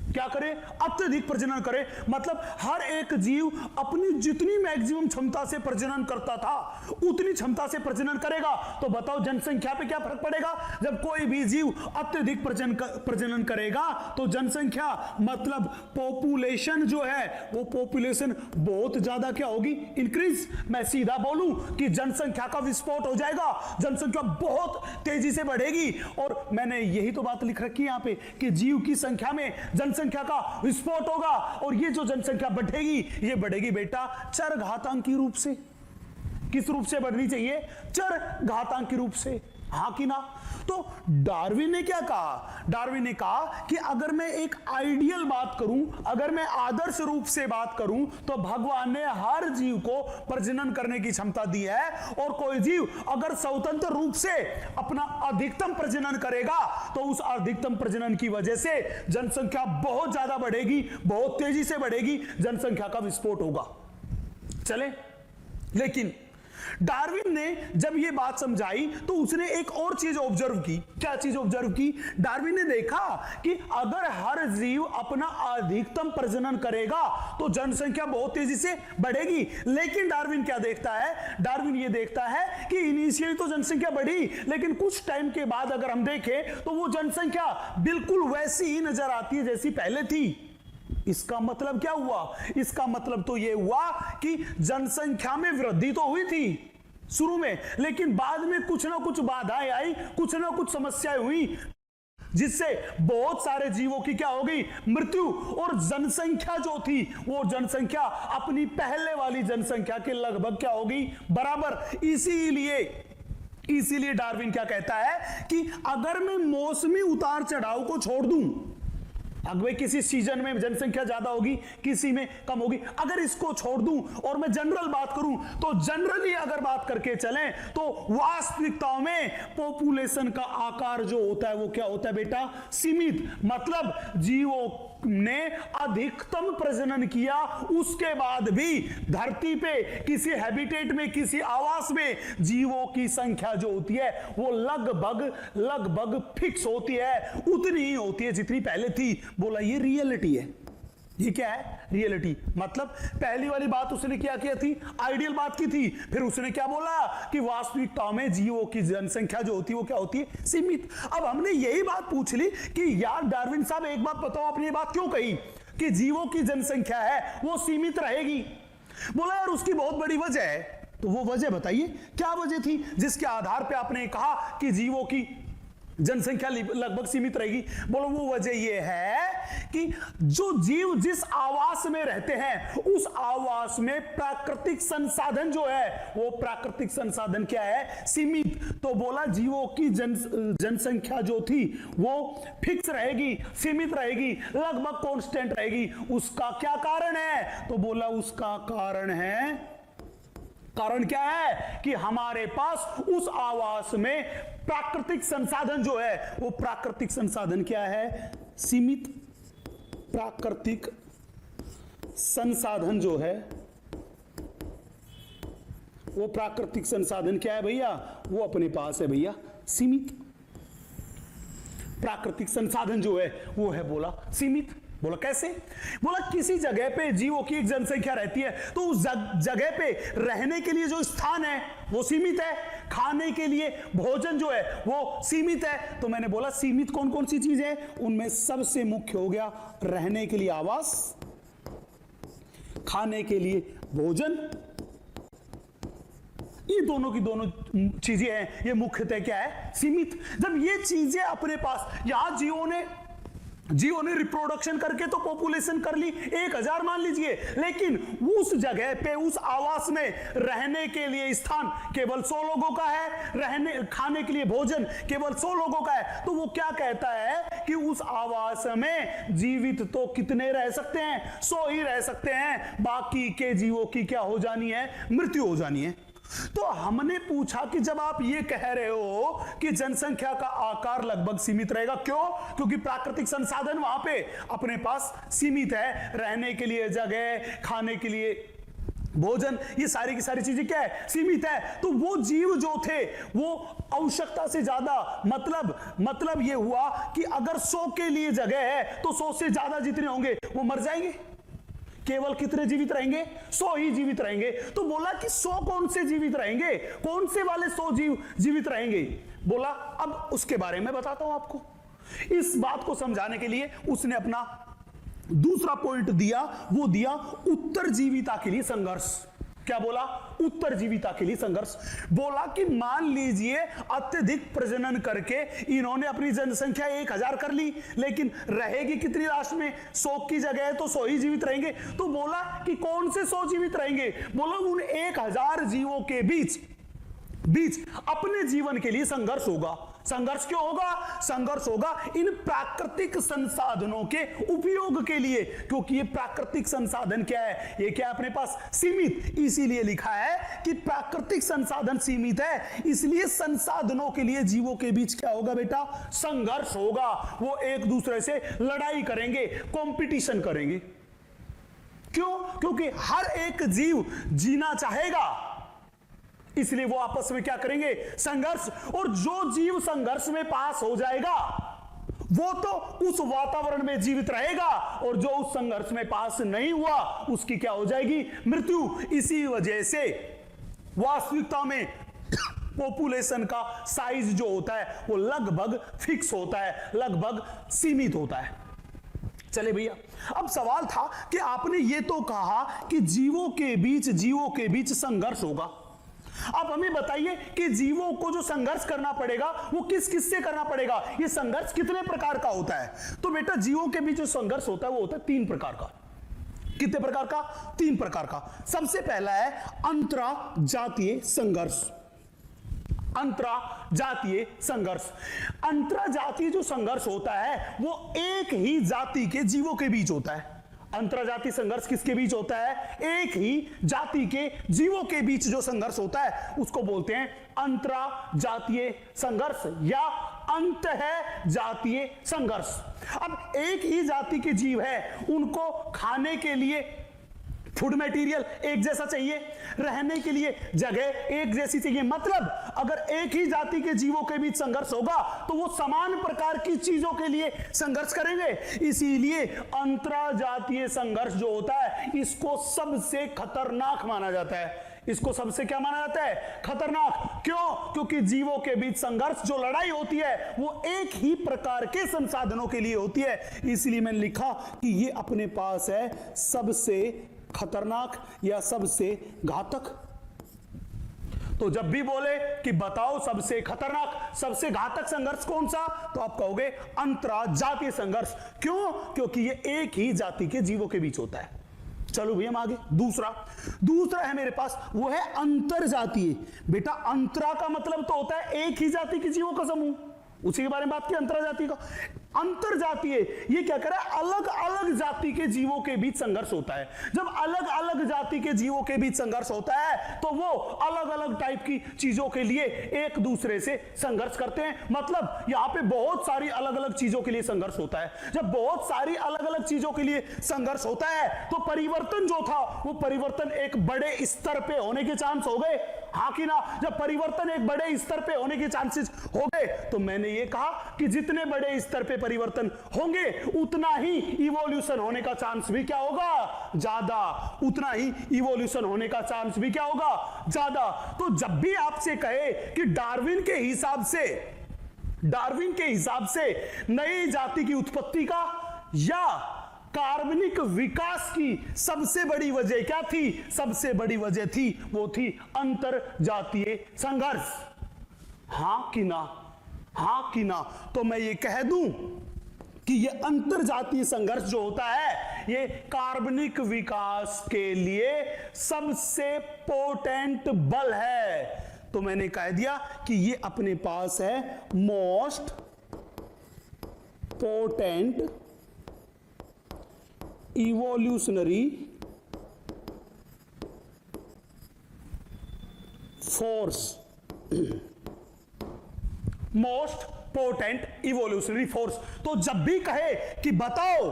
क्या करे? अत्यधिक प्रजनन करे, मतलब हर एक जीव अपनी जितनी मैक्सिमम क्षमता से प्रजनन करता था उतनी क्षमता से प्रजनन करेगा। तो बताओ जनसंख्या पे क्या फर्क पड़ेगा? जब कोई भी जीव अत्यधिक प्रजनन करेगा तो जनसंख्या मतलब पॉपुलेशन जो है वो पॉपुलेशन बहुत ज्यादा क्या होगी? इंक्रीज। मैं सीधा बोलूं कि जनसंख्या का विस्फोट हो जाएगा, जनसंख्या बहुत तेजी से बढ़ेगी। और मैंने यही तो बात लिख रखी है यहां पे कि जीव की संख्या में जनसंख्या का विस्फोट होगा, और ये जो जनसंख्या बढ़ेगी ये बढ़ेगी बेटा चर घातांकी रूप से। किस रूप से बढ़नी चाहिए? चर घातांकी रूप से, हाँ कि ना? तो डार्विन ने क्या कहा? डार्विन ने कहा कि अगर मैं एक आइडियल बात करूं, अगर मैं आदर्श रूप से बात करूं, तो भगवान ने हर जीव को प्रजनन करने की क्षमता दी है, और कोई जीव अगर स्वतंत्र रूप से अपना अधिकतम प्रजनन करेगा तो उस अधिकतम प्रजनन की वजह से जनसंख्या बहुत ज्यादा बढ़ेगी, बहुत तेजी से बढ़ेगी, जनसंख्या का विस्फोट होगा। चले, लेकिन डार्विन ने जब यह बात समझाई तो उसने एक और चीज ऑब्जर्व की। क्या चीज ऑब्जर्व की? डार्विन ने देखा कि अगर हर जीव अपना अधिकतम प्रजनन करेगा तो जनसंख्या बहुत तेजी से बढ़ेगी। लेकिन डार्विन क्या देखता है? डार्विन ये देखता है कि इनिशियली तो जनसंख्या बढ़ी, लेकिन कुछ टाइम के बाद अगर हम देखें तो वो जनसंख्या बिल्कुल वैसी ही नजर आती है जैसी पहले थी। इसका मतलब क्या हुआ? इसका मतलब तो यह हुआ कि जनसंख्या में वृद्धि तो हुई थी शुरू में, लेकिन बाद में कुछ ना कुछ बाधाएं आई, कुछ ना कुछ समस्याएं हुई, जिससे बहुत सारे जीवों की क्या हो गई? मृत्यु। और जनसंख्या जो थी वो जनसंख्या अपनी पहले वाली जनसंख्या के लगभग क्या हो गई? बराबर। इसीलिए डार्विन क्या कहता है कि अगर मैं मौसमी उतार चढ़ाव को छोड़ दूं, अगर किसी सीजन में जनसंख्या ज्यादा होगी, किसी में कम होगी, अगर इसको छोड़ दूं और मैं जनरल बात करूं, तो जनरली अगर बात करके चलें तो वास्तविकता में पॉपुलेशन का आकार जो होता है वो क्या होता है बेटा? सीमित। मतलब जीवों ने अधिकतम प्रजनन किया, उसके बाद भी धरती पे किसी हैबिटेट में, किसी आवास में जीवों की संख्या जो होती है वो लगभग फिक्स होती है, उतनी ही होती है जितनी पहले थी। बोला ये रियलिटी है। ये क्या है? रियलिटी। मतलब पहली वाली बात उसने क्या किया थी? आइडियल बात की थी। फिर उसने क्या बोला कि वास्तविकता में जीवों की जनसंख्या जो होती है वो क्या होती है? सीमित। अब हमने यही बात पूछ ली कि यार डार्विन साहब एक बात बताओ, आपने ये बात क्यों कही कि जीवों की जनसंख्या है वो सीमित रहेगी? बोला यार उसकी बहुत बड़ी वजह है। तो वो वजह बताइए, क्या वजह थी जिसके आधार पर आपने कहा कि जीवों की जनसंख्या लगभग सीमित रहेगी? बोलो वो वजह यह है कि जो जीव जिस आवास में रहते हैं उस आवास में प्राकृतिक संसाधन जो है वो प्राकृतिक संसाधन क्या है? सीमित। तो बोला जीवों की जनसंख्या जो थी वो फिक्स रहेगी, सीमित रहेगी, लगभग कांस्टेंट रहेगी। उसका क्या कारण है? तो बोला उसका कारण क्या है कि हमारे पास उस आवास में प्राकृतिक संसाधन जो है वो प्राकृतिक संसाधन क्या है? सीमित। प्राकृतिक संसाधन जो है वो प्राकृतिक संसाधन क्या है भैया? वो अपने पास है भैया सीमित। प्राकृतिक संसाधन जो है वो है बोला सीमित। बोला कैसे? बोला किसी जगह पे जीवों की एक जनसंख्या रहती है तो उस जगह पे रहने के लिए जो स्थान है वो सीमित है, खाने के लिए भोजन जो है वो सीमित है। तो मैंने बोला सीमित कौन कौन सी चीज है? उनमें सबसे मुख्य हो गया रहने के लिए आवास, खाने के लिए भोजन, ये दोनों की दोनों चीजें हैं, ये मुख्यतः क्या है, सीमित। जब ये चीजें अपने पास, यहां जियो ने रिप्रोडक्शन करके तो पॉपुलेशन कर ली 1000 मान लीजिए, लेकिन उस जगह पे, उस आवास में रहने के लिए स्थान केवल 100 लोगों का है, रहने खाने के लिए भोजन केवल 100 लोगों का है, तो वो क्या कहता है कि उस आवास में जीवित तो कितने रह सकते हैं, 100 ही रह सकते हैं, बाकी के जीवों की क्या हो जानी है, मृत्यु हो जानी है। तो हमने पूछा कि जब आप ये कह रहे हो कि जनसंख्या का आकार लगभग सीमित रहेगा, क्यों? क्योंकि प्राकृतिक संसाधन वहां पे अपने पास सीमित है, रहने के लिए जगह, खाने के लिए भोजन, ये सारी की सारी चीजें क्या है, सीमित है। तो वो जीव जो थे वो आवश्यकता से ज्यादा, मतलब ये हुआ कि अगर 100 के लिए जगह है तो 100 से ज्यादा जितने होंगे वो मर जाएंगे। केवल कितने जीवित रहेंगे, 100 ही जीवित रहेंगे। तो बोला कि 100 कौन से जीवित रहेंगे, कौन से वाले 100 जीवित रहेंगे? बोला अब उसके बारे में बताता हूं आपको। इस बात को समझाने के लिए उसने अपना दूसरा पॉइंट दिया, वो दिया उत्तरजीविता के लिए संघर्ष। क्या बोला? उत्तरजीविता के लिए संघर्ष। बोला कि मान लीजिए अत्यधिक प्रजनन करके इन्होंने अपनी जनसंख्या 1000 कर ली, लेकिन रहेगी कितनी लास्ट में, 100 की जगह है तो 100 ही जीवित रहेंगे। तो बोला कि कौन से 100 जीवित रहेंगे? बोला उन 1000 जीवों के बीच अपने जीवन के लिए संघर्ष होगा। संघर्ष क्यों होगा? संघर्ष होगा इन प्राकृतिक संसाधनों के उपयोग के लिए, क्योंकि ये प्राकृतिक संसाधन क्या है, ये क्या है अपने पास, सीमित। इसीलिए लिखा है कि प्राकृतिक संसाधन सीमित है, इसलिए संसाधनों के लिए जीवों के बीच क्या होगा बेटा, संघर्ष होगा। वो एक दूसरे से लड़ाई करेंगे, कंपटीशन करेंगे। क्यों? क्योंकि हर एक जीव जीना चाहेगा, इसलिए वो आपस में क्या करेंगे, संघर्ष। और जो जीव संघर्ष में पास हो जाएगा वो तो उस वातावरण में जीवित रहेगा, और जो उस संघर्ष में पास नहीं हुआ उसकी क्या हो जाएगी, मृत्यु। इसी वजह से वास्तविकता में पॉपुलेशन का साइज जो होता है वो लगभग फिक्स होता है, लगभग सीमित होता है। चले भैया, अब सवाल था कि आपने ये तो कहा कि जीवों के बीच संघर्ष होगा। अब हमें बताइए कि जीवों को जो संघर्ष करना पड़ेगा वो किस किस से करना पड़ेगा, ये संघर्ष कितने प्रकार का होता है? तो बेटा जीवों के बीच जो संघर्ष होता है वो होता है 3 प्रकार का। कितने प्रकार का? 3 प्रकार का। सबसे पहला है अंतरजातीय संघर्ष। अंतरजातीय संघर्ष, अंतरजातीय जो संघर्ष होता है वो एक ही जाति के जीवों के बीच होता है। अंतरजातीय संघर्ष किसके बीच होता है? एक ही जाति के जीवों के बीच जो संघर्ष होता है उसको बोलते हैं अंतरजातीय संघर्ष या अंतःजातीय संघर्ष। अब एक ही जाति के जीव है, उनको खाने के लिए फूड मटेरियल एक जैसा चाहिए, रहने के लिए जगह एक जैसी चाहिए। मतलब अगर एक ही जाति के जीवों के बीच संघर्ष होगा तो वो समान प्रकार की चीजों के लिए संघर्ष करेंगे। इसीलिए अंतरजातीय संघर्ष जो होता है इसको सबसे खतरनाक माना जाता है। इसको सबसे क्या माना जाता है? खतरनाक। क्यों? क्योंकि जीवों के बीच संघर्ष, जो लड़ाई होती है वो एक ही प्रकार के संसाधनों के लिए होती है। इसलिए मैंने लिखा कि ये अपने पास है सबसे खतरनाक या सबसे घातक। तो जब भी बोले कि बताओ सबसे खतरनाक, सबसे घातक संघर्ष कौन सा, तो आप कहोगे अंतरजातीय संघर्ष। क्यों? क्योंकि ये एक ही जाति के जीवों के बीच होता है। चलो भैया हम आगे। दूसरा है मेरे पास, वो है अंतरजातीय। बेटा अंतरा का मतलब तो होता है एक ही जाति के जीवों का समूह, उसी के बारे में बात की अंतरजातीय का। अंतरजातीय ये क्या करे, अलग अलग जाति के जीवों के बीच संघर्ष होता है। जब अलग अलग जाति के जीवों के बीच संघर्ष होता है तो वो अलग अलग टाइप की चीजों के लिए एक दूसरे से संघर्ष करते हैं। मतलब यहां पे बहुत सारी अलग अलग चीजों के लिए संघर्ष होता है। जब बहुत सारी अलग अलग चीजों के लिए संघर्ष होता है तो परिवर्तन जो था वो परिवर्तन एक बड़े स्तर पे होने के चांस हो गए, हाँ कि ना? जब परिवर्तन एक बड़े स्तर पे होने के चांसेस हो गए तो मैंने ये कहा कि जितने बड़े स्तर पे परिवर्तन होंगे उतना ही इवोल्यूशन होने का चांस भी क्या होगा, ज्यादा। उतना ही इवोल्यूशन होने का चांस भी क्या होगा, ज्यादा। तो जब भी आपसे कहे कि डार्विन के हिसाब से नई जाति की उत्पत्ति का या कार्बनिक विकास की सबसे बड़ी वजह क्या थी? सबसे बड़ी वजह थी वो थी अंतर जातीय संघर्ष। हां कि ना? हां कि ना? तो मैं ये कह दूं कि ये अंतर जातीय संघर्ष जो होता है ये कार्बनिक विकास के लिए सबसे पोटेंट बल है। तो मैंने कह दिया कि ये अपने पास है most potent evolutionary force, most potent evolutionary force. तो जब भी कहे कि बताओ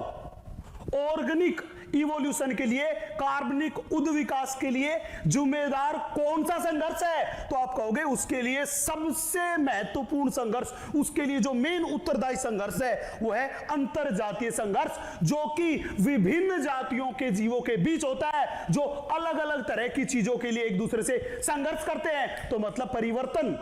ऑर्गेनिक इवोल्यूशन के लिए, कार्बनिक उद्विकास के लिए जिम्मेदार कौन सा संघर्ष है, तो आप कहोगे उसके लिए सबसे महत्वपूर्ण संघर्ष, उसके लिए जो मेन उत्तरदायी संघर्ष है वो है अंतर जातीय संघर्ष, जो कि विभिन्न जातियों के जीवों के बीच होता है, जो अलग अलग तरह की चीजों के लिए एक दूसरे से संघर्ष करते हैं। तो मतलब परिवर्तन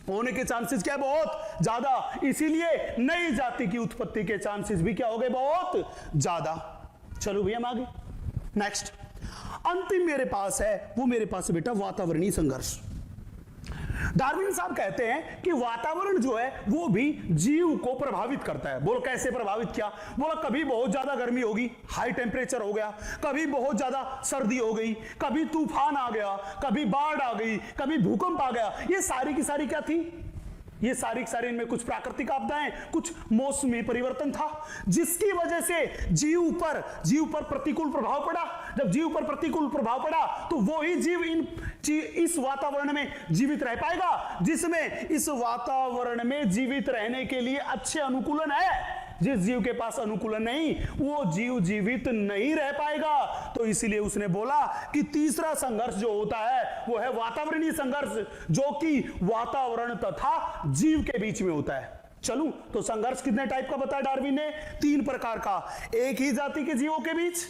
होने के चांसेस क्या है? बहुत ज्यादा। इसीलिए नई जाति की उत्पत्ति के चांसेस भी क्या हो गए? बहुत ज्यादा। चलो भैया हम आगे नेक्स्ट। अंतिम मेरे पास है वो मेरे पास है बेटा वातावरणीय संघर्ष। डार्विन साहब कहते हैं कि वातावरण जो है वो भी जीव को प्रभावित करता है। बोलो कैसे प्रभावित? क्या बोला? कभी बहुत ज्यादा गर्मी होगी, हाई टेम्परेचर हो गया, कभी बहुत ज्यादा सर्दी हो गई, कभी तूफान आ गया, कभी बाढ़ आ गई, कभी भूकंप आ गया। ये सारी की सारी क्या थी? ये सारी की सारी इनमें कुछ प्राकृतिक आपदाएं, कुछ मौसमी परिवर्तन था, जिसकी वजह से जीव पर प्रतिकूल प्रभाव पड़ा। जब जीव पर प्रतिकूल प्रभाव पड़ा तो वो ही जीव इस वातावरण में जीवित रह पाएगा, जिसमें इस वातावरण में जीवित रहने के लिए अच्छे अनुकूलन है। जिस जीव के पास अनुकूलन नहीं वो जीव जीवित नहीं रह पाएगा। तो इसीलिए उसने बोला कि तीसरा संघर्ष जो होता है वो है वातावरणीय संघर्ष, जो कि वातावरण तथा जीव के बीच में होता है। चलूं तो संघर्ष कितने टाइप का बताया डार्विन ने? 3 प्रकार का। एक ही जाति के जीवों के बीच,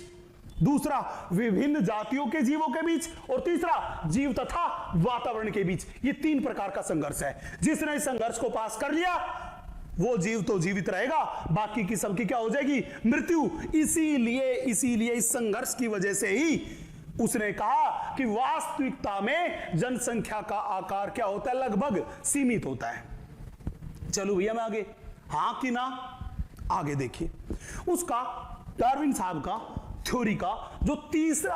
दूसरा विभिन्न जातियों के जीवों के बीच, और तीसरा जीव तथा वातावरण के बीच। ये 3 प्रकार का संघर्ष है। जिसने इस संघर्ष को पास कर लिया वो जीव तो जीवित रहेगा, बाकी की सबकी क्या हो जाएगी? मृत्यु। इसीलिए इस संघर्ष की वजह से ही उसने कहा कि वास्तविकता में जनसंख्या का आकार क्या होता है? लगभग सीमित होता है। चलो भैया मैं आगे, हां कि ना? आगे देखिए उसका डार्विन साहब का थ्योरी का जो तीसरा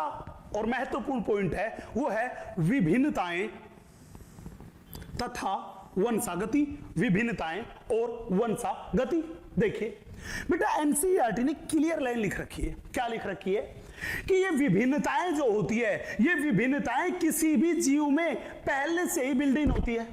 और महत्वपूर्ण पॉइंट है वो है विभिन्नताएं तथा वंशागति। विभिन्नताएं और वंशागति। देखिए बेटा एनसीईआरटी ने क्लियर लाइन लिख रखी है। क्या लिख रखी है? कि ये विभिन्नताएं जो होती है, ये विभिन्नताएं किसी भी जीव में पहले से ही बिल्ट इन होती है।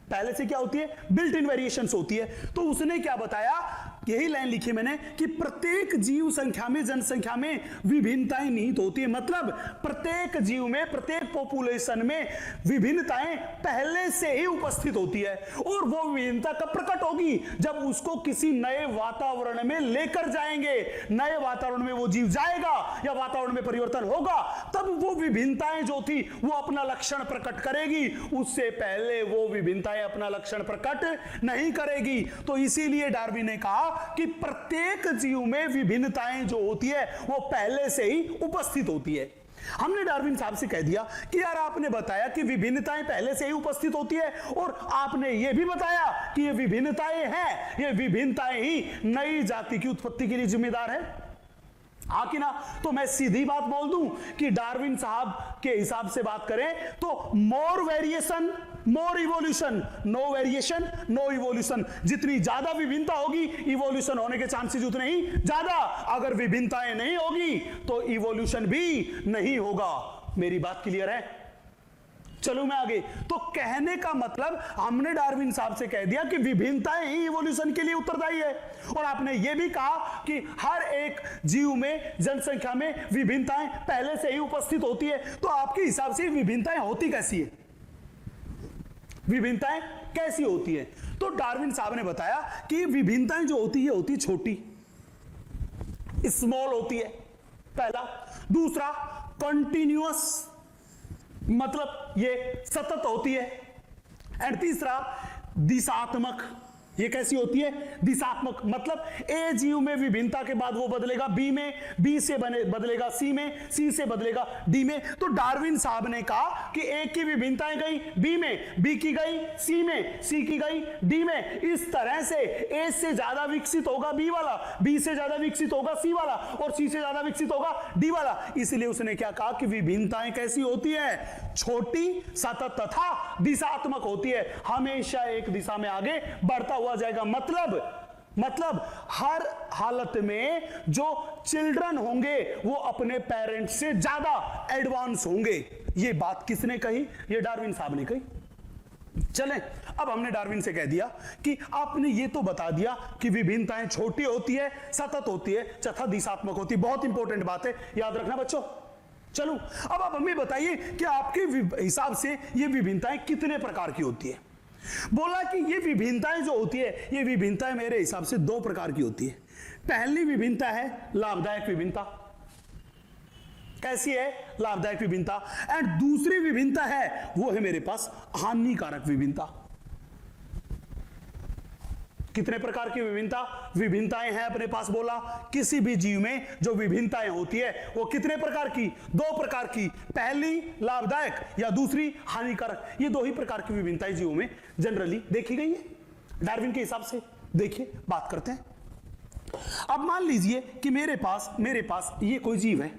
पहले से क्या होती है? बिल्ट इन वेरिएशंस होती है। तो उसने क्या बताया? यही लाइन लिखी मैंने कि प्रत्येक जीव संख्या में, जनसंख्या में विभिन्नताएं निहित होती है। मतलब प्रत्येक जीव में, प्रत्येक पॉपुलेशन में विभिन्नताएं पहले से ही उपस्थित होती है। और वो विभिन्नता कब प्रकट होगी? जब उसको किसी नए वातावरण में लेकर जाएंगे। नए वातावरण में वो जीव जाएगा या वातावरण में परिवर्तन होगा, तब वो विभिन्नताएं जो थी वो अपना लक्षण प्रकट करेगी। उससे पहले वो विभिन्नताएं अपना लक्षण प्रकट नहीं करेगी। तो इसीलिए डार्विन ने कहा कि प्रत्येक जीव में विभिन्नताएं जो होती है वो पहले से ही उपस्थित होती है। हमने डार्विन साहब से कह दिया कि यार आपने बताया कि विभिन्नताएं पहले से ही उपस्थित होती है, और आपने यह भी बताया कि ये विभिन्नताएं हैं, ये विभिन्नताएं ही नई जाति की उत्पत्ति के लिए जिम्मेदार है। हाँ कि ना? तो मैं सीधी बात बोल दूं कि डार्विन साहब के हिसाब से बात करें तो more variation more evolution, no variation no evolution. जितनी ज्यादा विभिन्नता होगी इवोल्यूशन होने के चांसेस उतने ही ज्यादा। अगर विभिन्नताएं नहीं होगी तो इवोल्यूशन भी नहीं होगा। मेरी बात क्लियर है? चलो मैं आगे। तो कहने का मतलब हमने डार्विन साहब से कह दिया कि विभिन्नताएं ही इवोल्यूशन के लिए उत्तरदायी है, और आपने यह भी कहा कि हर एक जीव में, जनसंख्या में विभिन्नताएं पहले से ही उपस्थित होती है। तो आपके हिसाब से विभिन्नताएं होती कैसी है? विभिन्नताएं कैसी होती है? तो डार्विन साहब ने बताया कि विभिन्नताएं जो होती है होती छोटी, स्मॉल होती है, पहला। दूसरा कंटिन्यूअस, मतलब ये सतत होती है। एंड तीसरा दिशात्मक, ये कैसी होती है? दिशात्मक। मतलब ए जीव में विभिन्नता के बाद वो बदलेगा बी में, बी से बदलेगा सी में, सी से बदलेगा डी में। तो डार्विन साहब ने कहा कि ए की विभिन्नताएं गई बी में, बी की गई सी में, सी की गई डी में। इस तरह से ए से ज्यादा विकसित होगा बी वाला, बी से ज्यादा विकसित होगा सी वाला, और सी से ज्यादा विकसित होगा डी वाला। इसलिए उसने क्या कहा कि विभिन्नताएं कैसी होती है? छोटी, सतत तथा दिशात्मक होती है। हमेशा एक दिशा में आगे बढ़ता हुआ जाएगा। मतलब हर हालत में जो चिल्ड्रन होंगे वो अपने पेरेंट्स से ज्यादा एडवांस होंगे। ये बात किसने कही? ये डार्विन साहब ने कही। चलें, अब हमने डार्विन से कह दिया कि आपने ये तो बता दिया कि विभिन्नताएं छोटी होती है, सतत होती है तथा दिशात्मक होती है। बहुत इंपॉर्टेंट बात है, याद रखना बच्चों। चलो अब आप हमें बताइए कि आपके हिसाब से ये विभिन्नताएं कितने प्रकार की होती है? बोला कि ये विभिन्नताएं जो होती है, ये विभिन्नताएं मेरे हिसाब से दो प्रकार की होती है। पहली विभिन्नता है लाभदायक विभिन्नता। कैसी है? लाभदायक विभिन्नता। एंड दूसरी विभिन्नता है, वो है मेरे पास हानिकारक विभिन्नता। कितने प्रकार की विभिन्नताएं हैं अपने पास? बोला किसी भी जीव में जो विभिन्नताएं होती है वो कितने प्रकार की? दो प्रकार की। पहली लाभदायक या दूसरी हानिकारक। ये दो ही प्रकार की विभिन्नताएं जीवों में जनरली देखी गई है डार्विन के हिसाब से। देखिए बात करते हैं। अब मान लीजिए कि मेरे पास ये कोई जीव है।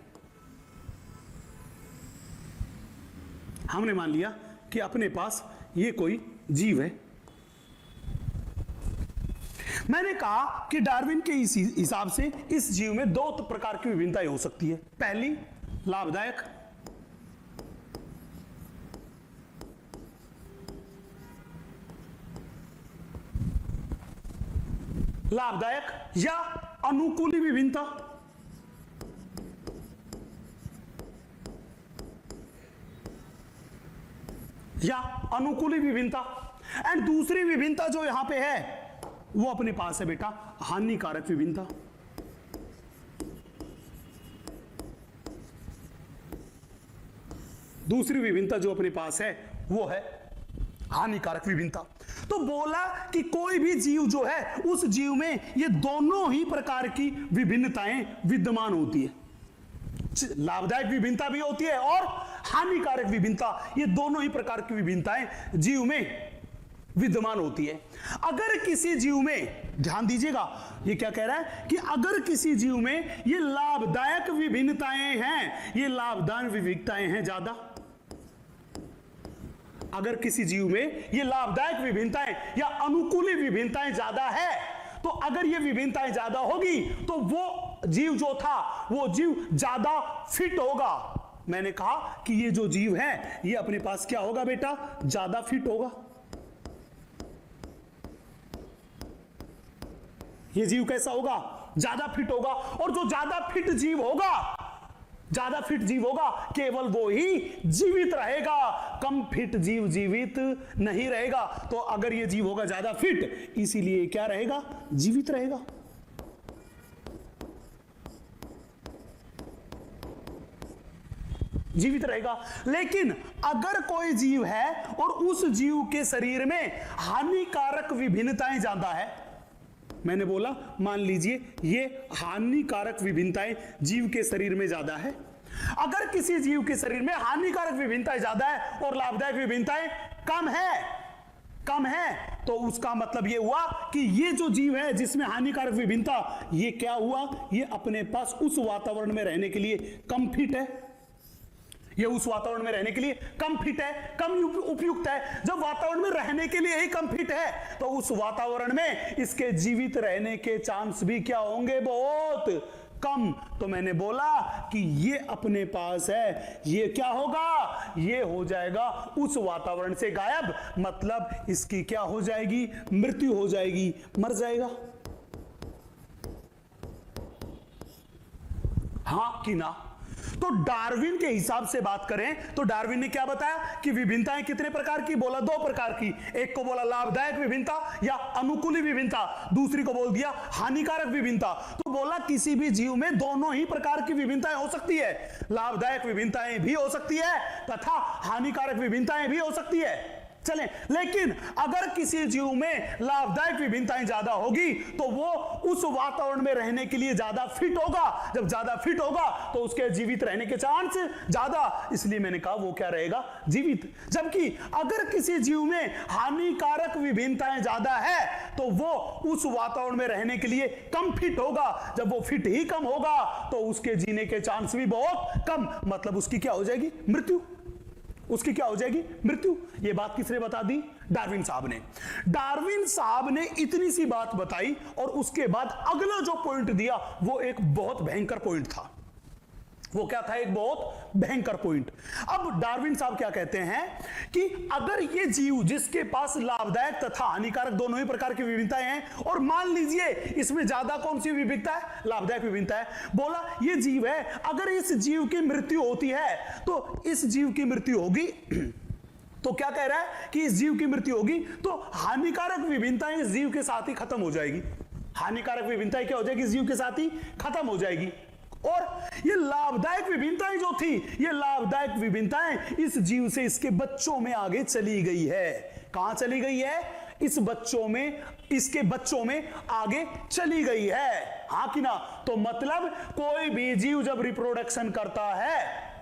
हमने मान लिया कि अपने पास ये कोई जीव है। मैंने कहा कि डार्विन के इस हिसाब से इस जीव में दो प्रकार की विभिन्नताएं हो सकती है। पहली लाभदायक, या अनुकूली विभिन्नता। या अनुकूली विभिन्नता। एंड दूसरी विभिन्नता जो यहां पे है वो अपने पास है बेटा हानिकारक विभिन्नता। दूसरी विभिन्नता जो अपने पास है वो है हानिकारक विभिन्नता। तो बोला कि कोई भी जीव जो है उस जीव में ये दोनों ही प्रकार की विभिन्नताएं विद्यमान होती है। लाभदायक विभिन्नता भी होती है और हानिकारक विभिन्नता, ये दोनों ही प्रकार की विभिन्नताएं जीव में विद्यमान होती है। अगर किसी जीव में, ध्यान दीजिएगा ये क्या कह रहा है कि अगर किसी जीव में ये लाभदायक विभिन्नताएं हैं, ये लाभदायक विविधताएं हैं ज्यादा। अगर किसी जीव में ये लाभदायक विभिन्नताएं या अनुकूली विभिन्नताएं ज्यादा है, तो अगर ये विभिन्नताएं ज्यादा होगी तो वो जीव जो था वो जीव ज्यादा फिट होगा। मैंने कहा कि ये जो जीव है ये अपने पास क्या होगा बेटा? ज्यादा फिट होगा। ये जीव कैसा होगा? ज्यादा फिट होगा। और जो ज्यादा फिट जीव होगा केवल वो ही जीवित रहेगा। कम फिट जीव जीवित नहीं रहेगा। तो अगर ये जीव होगा ज्यादा फिट, इसीलिए क्या रहेगा? जीवित रहेगा। जीवित रहेगा। लेकिन अगर कोई जीव है और उस जीव के शरीर में हानिकारक विभिन्नताएं ज्यादा है, मैंने बोला मान लीजिए ये हानिकारक विभिन्नताएं जीव के शरीर में ज्यादा है। अगर किसी जीव के शरीर में हानिकारक विभिन्नताएं ज्यादा है और लाभदायक विभिन्नताएं कम है, तो उसका मतलब ये हुआ कि ये जो जीव है जिसमें हानिकारक विभिन्नता, ये क्या हुआ? ये अपने पास उस वातावरण में रहने के लिए कम फिट है। ये उस वातावरण में रहने के लिए कम फिट है, कम उपयुक्त है। जब वातावरण में रहने के लिए ही कम फिट है तो उस वातावरण में इसके जीवित रहने के चांस भी क्या होंगे? बहुत कम। तो मैंने बोला कि ये अपने पास है, ये क्या होगा? ये हो जाएगा उस वातावरण से गायब। मतलब इसकी क्या हो जाएगी? मृत्यु हो जाएगी, मर जाएगा। हां कि ना? तो डार्विन के हिसाब से बात करें तो डार्विन ने क्या बताया कि विभिन्नताएं कितने प्रकार की? बोला दो प्रकार की। एक को बोला लाभदायक विभिन्नता या अनुकूली विभिन्नता, दूसरी को बोल दिया हानिकारक विभिन्नता। तो बोला किसी भी जीव में दोनों ही प्रकार की विभिन्नताएं हो सकती है। लाभदायक विभिन्नताएं भी हो सकती है तथा हानिकारक विभिन्नताएं भी हो सकती है। चलें, लेकिन अगर किसी जीव में लाभदायक विभिन्नताएं ज्यादा होगी तो वो उस वातावरण में रहने के लिए ज्यादा फिट होगा। जब ज्यादा फिट होगा तो उसके जीवित रहने के चांस ज्यादा, इसलिए मैंने कहा वो क्या रहेगा, जीवित। जबकि अगर किसी जीव में हानिकारक विभिन्नताएं ज्यादा है तो वो उस वातावरण में रहने के लिए कम फिट होगा। जब वो फिट ही कम होगा तो उसके जीने के चांस भी बहुत कम, मतलब उसकी क्या हो जाएगी, मृत्यु। उसकी क्या हो जाएगी, मृत्यु। ये बात किसने बता दी, डार्विन साहब ने। डार्विन साहब ने इतनी सी बात बताई और उसके बाद अगला जो पॉइंट दिया वो एक बहुत भयंकर पॉइंट था। वो क्या था, एक बहुत भयंकर पॉइंट। अब डार्विन साहब क्या कहते हैं कि अगर ये जीव जिसके पास लाभदायक तथा हानिकारक दोनों ही प्रकार की विभिन्नताएं हैं, और मान लीजिए इसमें ज्यादा कौन सी विभिन्नता है, लाभदायक विभिन्नता है, बोला ये जीव है, अगर इस जीव की मृत्यु होती है तो इस जीव की मृत्यु होगी तो क्या कह रहा है कि इस जीव की मृत्यु होगी तो हानिकारक विभिन्नताएं इस जीव के साथ ही खत्म हो जाएगी। हानिकारक विभिन्नताएं क्या हो जाएगी, इस जीव के साथ ही खत्म हो जाएगी। और ये लाभदायक विभिन्नताएं जो थी, ये लाभदायक विभिन्नताएं इस जीव से इसके बच्चों में आगे चली गई है। कहां चली गई है, इस बच्चों में, इसके बच्चों में आगे चली गई है। हाँ कि ना। तो मतलब कोई भी जीव जब रिप्रोडक्शन करता है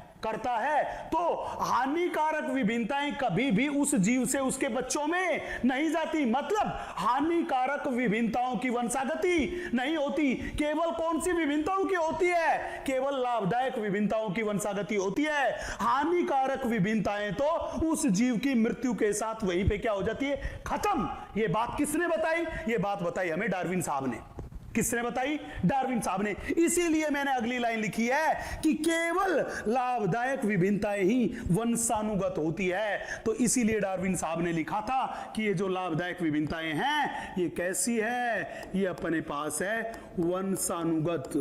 तो हानिकारक विभिन्नताएं कभी भी उस जीव से उसके बच्चों में नहीं जाती। मतलब हानिकारक विभिन्नताओं की वंशागति नहीं होती। केवल कौन सी विभिन्नताओं की होती है, केवल लाभदायक विभिन्नताओं की वंशागति होती है। हानिकारक विभिन्नताएं तो उस जीव की मृत्यु के साथ वहीं पे क्या हो जाती है, खत्म। ये बात किसने बताई, ये बात बताई हमें डार्विन साहब ने। किसने बताई, डार्विन साहब ने। इसीलिए मैंने अगली लाइन लिखी है कि केवल लाभदायक विभिन्नताएं ही वंशानुगत होती है। तो इसीलिए डार्विन साहब ने लिखा था कि ये जो लाभदायक विभिन्नताएं हैं ये कैसी है, ये अपने पास है वंशानुगत।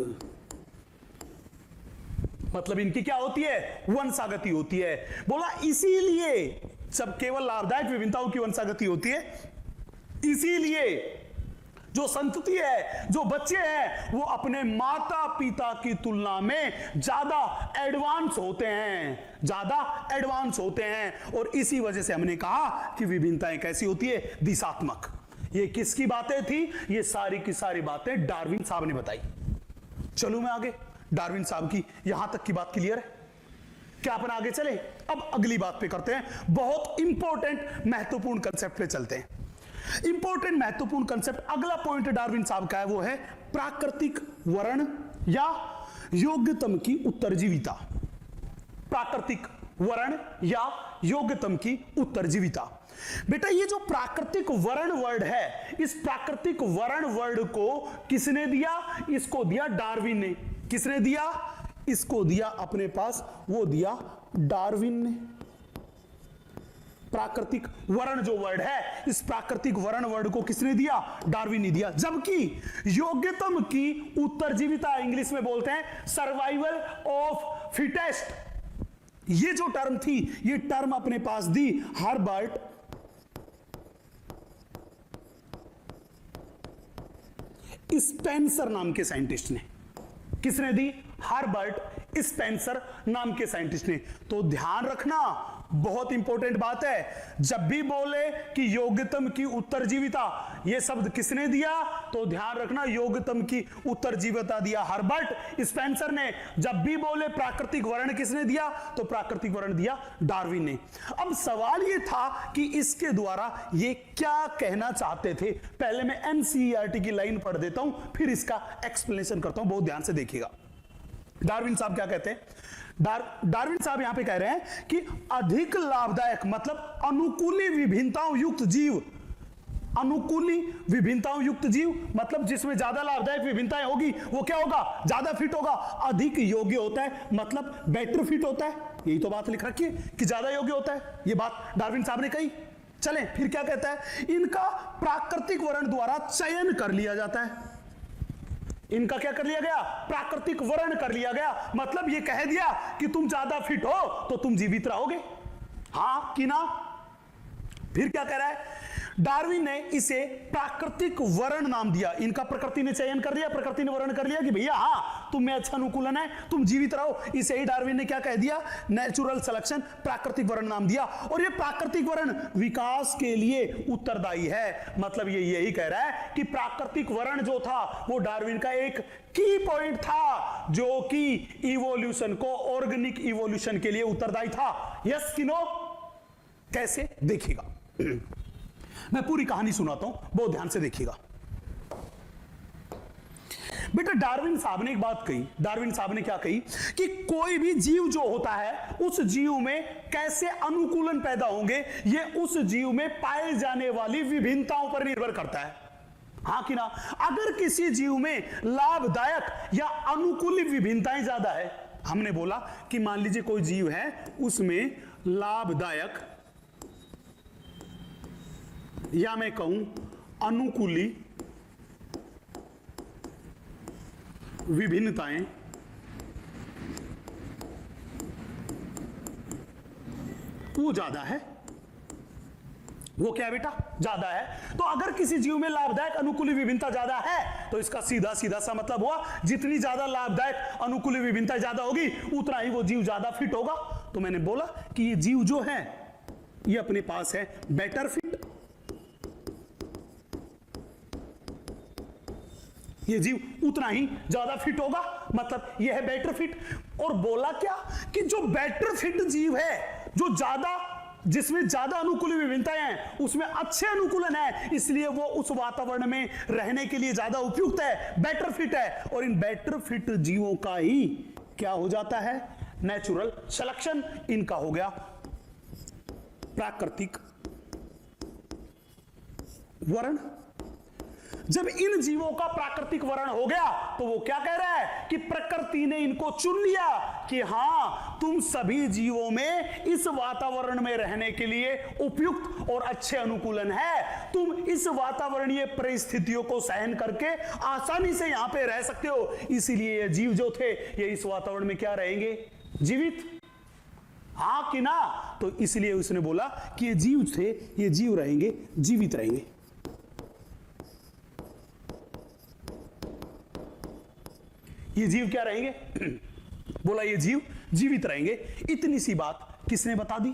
मतलब इनकी क्या होती है, वंशागति होती है। बोला इसीलिए जब केवल लाभदायक विभिन्नताओं की वंशागति होती है, इसीलिए जो संतति है, जो बच्चे हैं, वो अपने माता पिता की तुलना में ज्यादा एडवांस होते हैं, ज्यादा एडवांस होते हैं। और इसी वजह से हमने कहा कि विभिन्नताएं कैसी होती है, दिशात्मक। ये किसकी बातें थी, ये सारी की सारी बातें डार्विन साहब ने बताई। चलो मैं आगे, डार्विन साहब की यहां तक की बात क्लियर है क्या, अपन आगे चले। अब अगली बात पे करते हैं, बहुत इंपॉर्टेंट महत्वपूर्ण कंसेप्ट पे चलते हैं। इंपॉर्टेंट महत्वपूर्ण कंसेप्ट, अगला पॉइंट डार्विन साहब का है वो है प्राकृतिक वर्ण या योग्यतम की उत्तरजीविता। प्राकृतिक वर्ण या योग्यतम की उत्तरजीविता। बेटा ये जो प्राकृतिक वर्ण वर्ड है, इस प्राकृतिक वर्ण वर्ड को किसने दिया, इसको दिया डार्विन ने। किसने दिया, इसको दिया अपने पास, वो दिया डार्विन ने। प्राकृतिक वर्ण जो वर्ड है, इस प्राकृतिक वर्ण वर्ड को किसने दिया, डार्विन ने दिया। जबकि योग्यतम की उत्तरजीविता, इंग्लिश में बोलते हैं सर्वाइवल ऑफ फिटेस्ट, ये जो टर्म थी, ये टर्म अपने पास दी हर्बर्ट स्पेंसर नाम के साइंटिस्ट ने। किसने दी, हर्बर्ट स्पेंसर नाम के साइंटिस्ट ने। तो ध्यान रखना, बहुत इंपॉर्टेंट बात है, जब भी बोले कि योग्यतम की उत्तरजीविता, ये शब्द किसने दिया, तो ध्यान रखना योग्यतम की उत्तरजीविता दिया हर्बर्ट स्पेंसर ने। जब भी बोले प्राकृतिक वर्ण किसने दिया, तो प्राकृतिक वर्ण दिया डार्विन ने। अब सवाल ये था कि इसके द्वारा ये क्या कहना चाहते थे। पहले मैं एनसीईआरटी की लाइन पढ़ देता हूं, फिर इसका एक्सप्लेनेशन करता हूं, बहुत ध्यान से देखिएगा। डार्विन साहब क्या कहते हैं, डार्विन साहब यहां पे कह रहे हैं कि अधिक लाभदायक मतलब अनुकूली विभिन्नताओं युक्त जीव, अनुकूली विभिन्नताओं युक्त जीव मतलब जिसमें ज्यादा लाभदायक विभिन्नताएं होगी वो क्या होगा, ज्यादा फिट होगा, अधिक योग्य होता है, मतलब बेटर फिट होता है। यही तो बात लिख रखी है कि ज्यादा योग्य होता है, ये बात डार्विन साहब ने कही। चलें फिर क्या कहता है, इनका प्राकृतिक वर्ण द्वारा चयन कर लिया जाता है। इनका क्या कर लिया गया, प्राकृतिक वर्ण कर लिया गया। मतलब ये कह दिया कि तुम ज्यादा फिट हो तो तुम जीवित रहोगे, हाँ कि ना। फिर क्या कह रहा है, डार्विन ने इसे प्राकृतिक वर्ण नाम दिया। इनका प्रकृति ने चयन कर लिया, प्रकृति ने वर्ण कर लिया कि भैया हाँ तुम में अच्छा अनुकूलन है, तुम जीवित रहो। इसे ही डार्विन ने क्या कह दिया, नेचुरल सिलेक्शन, प्राकृतिक वर्ण नाम दिया। और ये प्राकृतिक वर्ण विकास के लिए उत्तरदायी है। मतलब ये यही कह रहा है कि प्राकृतिक वर्ण जो था वो डार्विन का एक की पॉइंट था, जो कि इवोल्यूशन को, ऑर्गेनिक इवोल्यूशन के लिए उत्तरदायी था। यस कि नो? कैसे देखिएगा, मैं पूरी कहानी सुनाता हूं, बहुत ध्यान से देखिएगा। बेटा डार्विन साहब ने एक बात कही, डार्विन साहब ने क्या कही कि कोई भी जीव जो होता है उस जीव में कैसे अनुकूलन पैदा होंगे ये उस जीव में पाए जाने वाली विभिन्नताओं पर निर्भर करता है। हाँ कि ना? अगर किसी जीव में लाभदायक या अनुकूल विभिन्नताएं ज्यादा है, हमने बोला कि मान लीजिए कोई जीव है उसमें लाभदायक या मैं कहूं अनुकूली विभिन्नताएं वो ज्यादा है। वो क्या है बेटा? ज्यादा है। तो अगर किसी जीव में लाभदायक अनुकूली विभिन्नता ज्यादा है तो इसका सीधा सीधा सा मतलब हुआ जितनी ज्यादा लाभदायक अनुकूली विभिन्नता ज्यादा होगी उतना ही वो जीव ज्यादा फिट होगा। तो मैंने बोला कि ये जीव जो है ये अपने पास है बेटर फिट, ये जीव उतना ही ज्यादा फिट होगा, मतलब ये है बेटर फिट। और बोला क्या कि जो बेटर फिट जीव है, जो ज्यादा, जिसमें ज्यादा अनुकूल विभिन्नताएं हैं, उसमें अच्छे अनुकूलन है, इसलिए वो उस वातावरण में रहने के लिए ज्यादा उपयुक्त है, बेटर फिट है। और इन बेटर फिट जीवों का ही क्या हो जाता है, नेचुरल सिलेक्शन। इनका हो गया प्राकृतिक वर्ण। जब इन जीवों का प्राकृतिक वर्ण हो गया तो वो क्या कह रहा है कि प्रकृति ने इनको चुन लिया कि हां तुम सभी जीवों में इस वातावरण में रहने के लिए उपयुक्त और अच्छे अनुकूलन है, तुम इस वातावरणीय परिस्थितियों को सहन करके आसानी से यहां पे रह सकते हो। इसीलिए ये जीव जो थे ये इस वातावरण में क्या रहेंगे, जीवित। हाँ कि ना? तो इसलिए उसने बोला कि ये जीव थे, ये जीव रहेंगे, जीवित रहेंगे। ये जीव क्या रहेंगे? बोला ये जीव जीवित रहेंगे। इतनी सी बात किसने बता दी?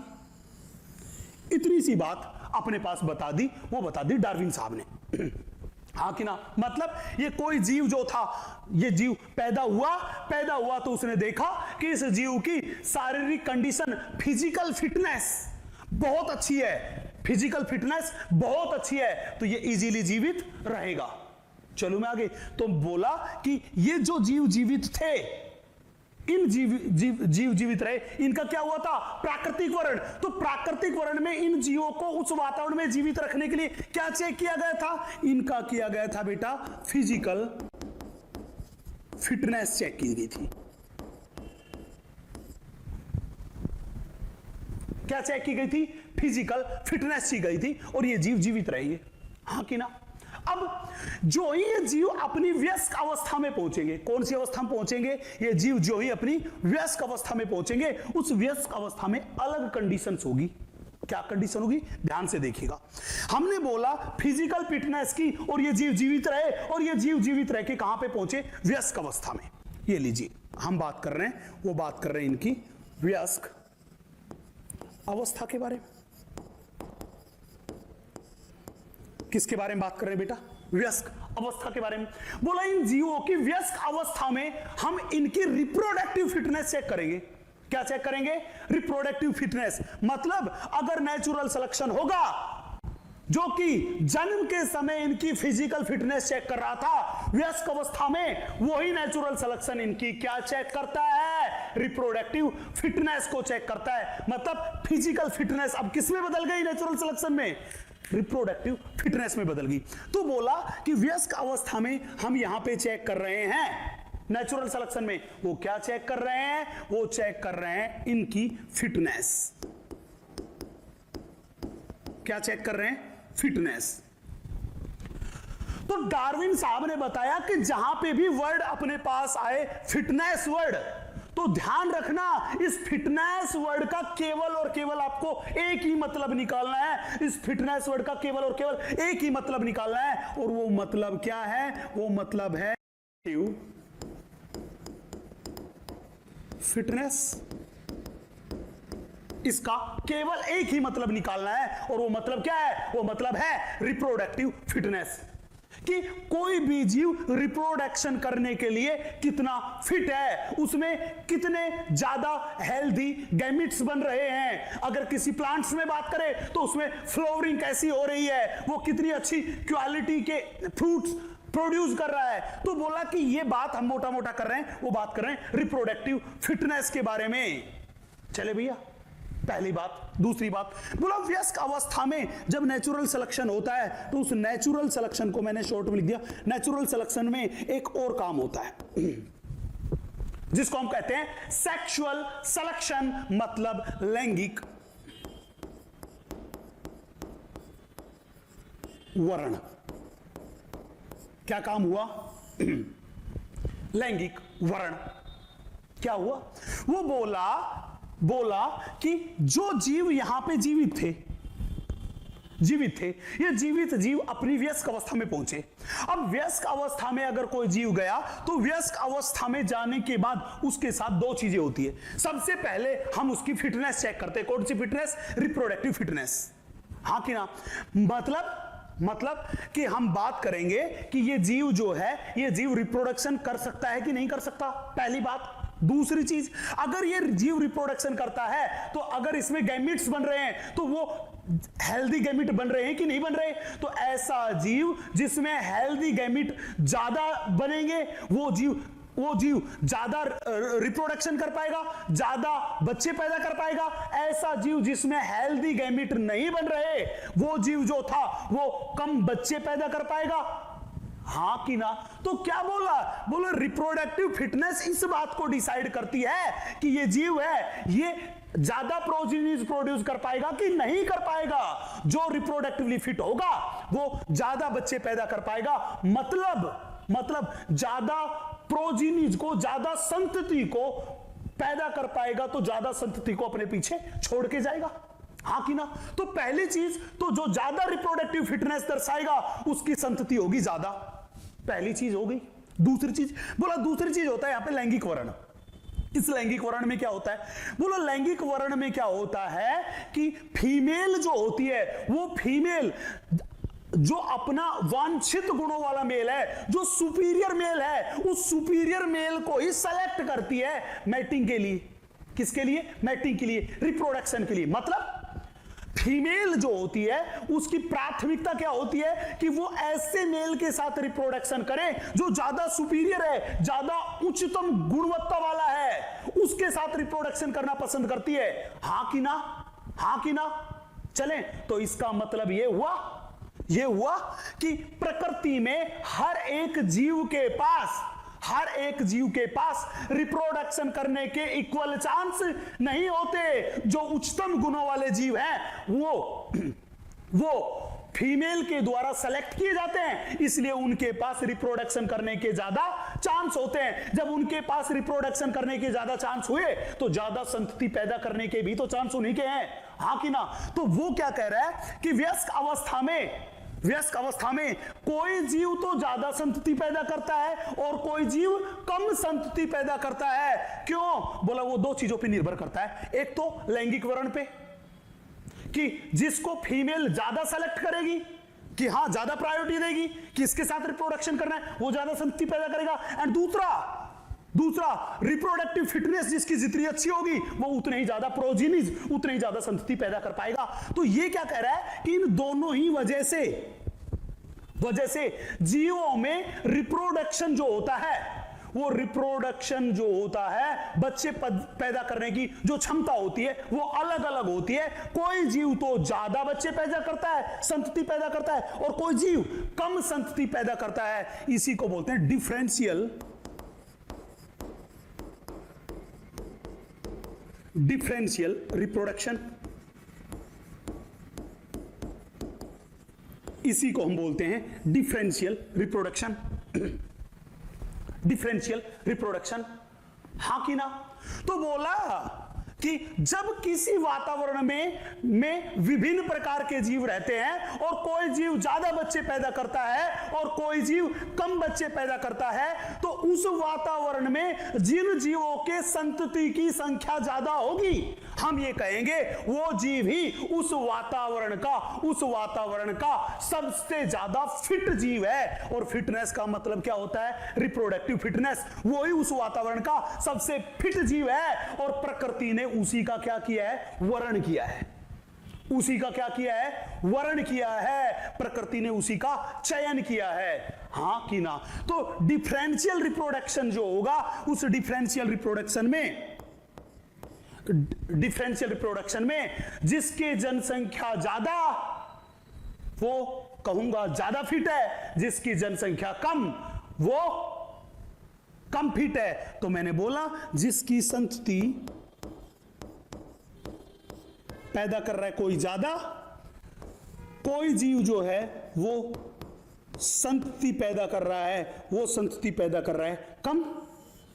इतनी सी बात अपने पास बता दी, वो बता दी डार्विन साहब ने। हाँ कि ना? मतलब ये कोई जीव जो था, ये जीव पैदा हुआ तो उसने देखा कि इस जीव की शारीरिक कंडीशन, फिजिकल फिटनेस बहुत अच्छी है, फिजिकल फिटनेस बहुत अच्छी है, तो ये इजीली जीवित रहेगा। चलो मैं आगे। तो बोला कि ये जो जीव जीवित थे, इन जीव जीवित रहे, इनका क्या हुआ था, प्राकृतिक वर्ण। तो प्राकृतिक वर्ण में इन जीवों को उस वातावरण में जीवित रखने के लिए क्या चेक किया गया था? इनका किया गया था बेटा फिजिकल फिटनेस चेक की गई थी। क्या चेक की गई थी? फिजिकल फिटनेस की गई थी, और ये जीव जीवित रहेंगे। हाँ कि ना? अब जो ही ये जीव अपनी वयस्क अवस्था में पहुंचेंगे, कौन सी अवस्था में पहुंचेंगे? ये जीव जो ही अपनी वयस्क अवस्था में पहुंचेंगे, उस वयस्क अवस्था में अलग कंडीशंस होगी। क्या कंडीशन होगी? ध्यान से देखिएगा। हमने बोला फिजिकल फिटनेस की, और ये जीव जीवित रहे, और ये जीव जीवित रह के कहां पे पहुंचे? वयस्क अवस्था में। ये लीजिए, हम बात कर रहे हैं, वो बात कर रहे हैं इनकी वयस्क अवस्था के बारे में। किसके बारे में बात कर रहे हैं बेटा? वयस्क अवस्था के बारे में। बोला इन जीवों की वयस्क अवस्था में हम इनकी रिप्रोडक्टिव फिटनेस चेक करेंगे। क्या चेक करेंगे? Reproductive fitness. मतलब अगर नेचुरल सिलेक्शन होगा, जो कि जन्म के समय इनकी फिजिकल फिटनेस चेक कर रहा था, वयस्क अवस्था में वही नेचुरल सिलेक्शन इनकी क्या चेक करता है? रिप्रोडक्टिव फिटनेस को चेक करता है। मतलब फिजिकल फिटनेस अब किस में बदल गई? नेचुरल सिलेक्शन में रिप्रोडक्टिव फिटनेस में बदल गई। तो बोला कि वयस्क अवस्था में हम यहां पे चेक कर रहे हैं नेचुरल सिलेक्शन में, वो क्या चेक कर रहे हैं? वो चेक कर रहे हैं इनकी फिटनेस। क्या चेक कर रहे हैं? फिटनेस। तो डार्विन साहब ने बताया कि जहां पे भी वर्ड अपने पास आए फिटनेस वर्ड, तो ध्यान रखना, इस फिटनेस वर्ड का केवल और केवल आपको एक ही मतलब निकालना है। इस फिटनेस वर्ड का केवल और केवल एक ही मतलब निकालना है, और वो मतलब क्या है? वो मतलब है फिटनेस। इसका केवल एक ही मतलब निकालना है, और वो मतलब क्या है? वो मतलब है रिप्रोडक्टिव फिटनेस, कि कोई भी जीव रिप्रोडक्शन करने के लिए कितना फिट है, उसमें कितने ज्यादा हेल्दी गैमिट्स बन रहे हैं। अगर किसी प्लांट्स में बात करें तो उसमें फ्लावरिंग कैसी हो रही है, वो कितनी अच्छी क्वालिटी के फ्रूट्स प्रोड्यूस कर रहा है। तो बोला कि ये बात हम मोटा मोटा कर रहे हैं, वो बात कर रहे हैं रिप्रोडक्टिव फिटनेस के बारे में। चले भैया, पहली बात। दूसरी बात, बोला वयस्क अवस्था में जब नेचुरल सिलेक्शन होता है तो उस नेचुरल सिलेक्शन को मैंने शॉर्ट में लिख दिया। नेचुरल सिलेक्शन में एक और काम होता है जिसको हम कहते हैं सेक्सुअल सिलेक्शन, मतलब लैंगिक वर्ण। क्या काम हुआ? लैंगिक वर्ण क्या हुआ? वो बोला कि जो जीव यहां पे जीवित थे, ये जीवित जीव अपनी वयस्क अवस्था में पहुंचे। अब वयस्क अवस्था में अगर कोई जीव गया तो वयस्क अवस्था में जाने के बाद उसके साथ दो चीजें होती है। सबसे पहले हम उसकी फिटनेस चेक करते हैं। कौन सी फिटनेस? Reproductive fitness. हाँ कि ना? मतलब कि हम बात करेंगे कि ये जीव जो है, ये जीव रिप्रोडक्शन कर सकता है कि नहीं कर सकता, पहली बात। दूसरी चीज, अगर ये जीव रिप्रोडक्शन करता है तो अगर इसमें गैमिट्स बन रहे हैं तो वो हेल्दी गैमिट बन रहे हैं कि नहीं बन रहे। तो ऐसा जीव जिसमें हेल्दी गैमिट ज्यादा बनेंगे, वो जीव ज्यादा रिप्रोडक्शन कर पाएगा, ज्यादा बच्चे पैदा कर पाएगा। ऐसा जीव जिसमें हेल्दी गैमिट नहीं बन रहे, वो जीव जो था वो कम बच्चे पैदा कर पाएगा। हाँ कि ना? तो क्या बोला रिप्रोडक्टिव फिटनेस इस बात को डिसाइड करती है कि ये जीव है, ये ज्यादा प्रोजीनीज प्रोड्यूस कर पाएगा कि नहीं कर पाएगा। जो रिप्रोडक्टिवली फिट होगा वो ज्यादा बच्चे पैदा कर पाएगा, मतलब ज्यादा प्रोजीनीज को, ज्यादा संतति को पैदा कर पाएगा, तो ज्यादा संतति को अपने पीछे छोड़ के जाएगा। हाँ कि ना? तो पहली चीज, तो जो ज्यादा रिप्रोडक्टिव फिटनेस दर्शाएगा उसकी संतति होगी ज्यादा, पहली चीज हो गई। दूसरी चीज होता है यहां पे लैंगिक वर्ण। इस लैंगिक वर्ण में क्या होता है? बोलो लैंगिक वर्ण में क्या होता है कि फीमेल जो होती है, वो फीमेल जो अपना वांछित गुणों वाला मेल है, जो सुपीरियर मेल है, उस सुपीरियर मेल को ही सेलेक्ट करती है मैटिंग के लिए। किसके लिए? मैटिंग के लिए, रिप्रोडक्शन के लिए। मतलब फीमेल जो होती है उसकी प्राथमिकता क्या होती है कि वो ऐसे मेल के साथ रिप्रोडक्शन करे जो ज्यादा सुपीरियर है, ज्यादा उच्चतम गुणवत्ता वाला है, उसके साथ रिप्रोडक्शन करना पसंद करती है। हाँ कि ना? चलें, तो इसका मतलब ये हुआ कि प्रकृति में हर एक जीव के पास रिप्रोडक्शन करने के इक्वल चांस नहीं होते। जो उच्चतम गुणों वाले जीव हैं वो फीमेल के द्वारा सेलेक्ट किए जाते हैं, इसलिए उनके पास रिप्रोडक्शन करने के ज्यादा चांस होते हैं। जब उनके पास रिप्रोडक्शन करने के ज्यादा चांस हुए तो ज्यादा संतति पैदा करने के भी तो चांस उन्हीं के हैं। हाँ कि ना? तो वो क्या कह रहा है कि वयस्क अवस्था में कोई जीव तो ज्यादा संतति पैदा करता है और कोई जीव कम संतति पैदा करता है। क्यों? बोला वो दो चीजों पे निर्भर करता है। एक तो लैंगिक वर्ण पे, कि जिसको फीमेल ज्यादा सेलेक्ट करेगी, कि हां ज्यादा प्रायोरिटी देगी कि इसके साथ रिप्रोडक्शन करना है, वो ज्यादा संतति पैदा करेगा। एंड दूसरा रिप्रोडक्टिव फिटनेस जिसकी जितनी अच्छी होगी वो उतने ही ज्यादा प्रोजीनीज, उतने ही ज्यादा संतति पैदा कर पाएगा। तो ये क्या कह रहा है कि इन दोनों ही वजह से जीवों में रिप्रोडक्शन जो होता है, बच्चे पैदा करने की जो क्षमता होती है वो अलग अलग होती है। कोई जीव तो ज्यादा बच्चे पैदा करता है, संतति पैदा करता है, और कोई जीव कम संतति पैदा करता है। इसी को बोलते हैं डिफरेंशियल रिप्रोडक्शन। इसी को हम बोलते हैं डिफरेंशियल रिप्रोडक्शन। हाँ कि ना? तो बोला कि जब किसी वातावरण में विभिन्न प्रकार के जीव रहते हैं और कोई जीव ज्यादा बच्चे पैदा करता है और कोई जीव कम बच्चे पैदा करता है, तो उस वातावरण में जिन जीवों के संतति की संख्या ज्यादा होगी, हम ये कहेंगे वो जीव ही उस वातावरण का सबसे ज्यादा फिट जीव है। और फिटनेस का मतलब क्या होता है? Reproductive fitness. वो ही उस वातावरण का सबसे फिट जीव है और प्रकृति ने उसी का क्या किया है? वर्ण किया है। उसी का क्या किया है? वर्ण किया है। प्रकृति ने उसी का चयन किया है। हां कि ना? तो डिफरेंशियल रिप्रोडक्शन जो होगा, उस डिफरेंशियल रिप्रोडक्शन में जिसके जनसंख्या ज्यादा, वो कहूंगा ज्यादा फिट है, जिसकी जनसंख्या कम, वो कम फिट है। तो मैंने बोला जिसकी संतति पैदा कर रहा है कोई ज्यादा, कोई जीव जो है वो संतति पैदा कर रहा है, वो संतति पैदा कर रहा है कम।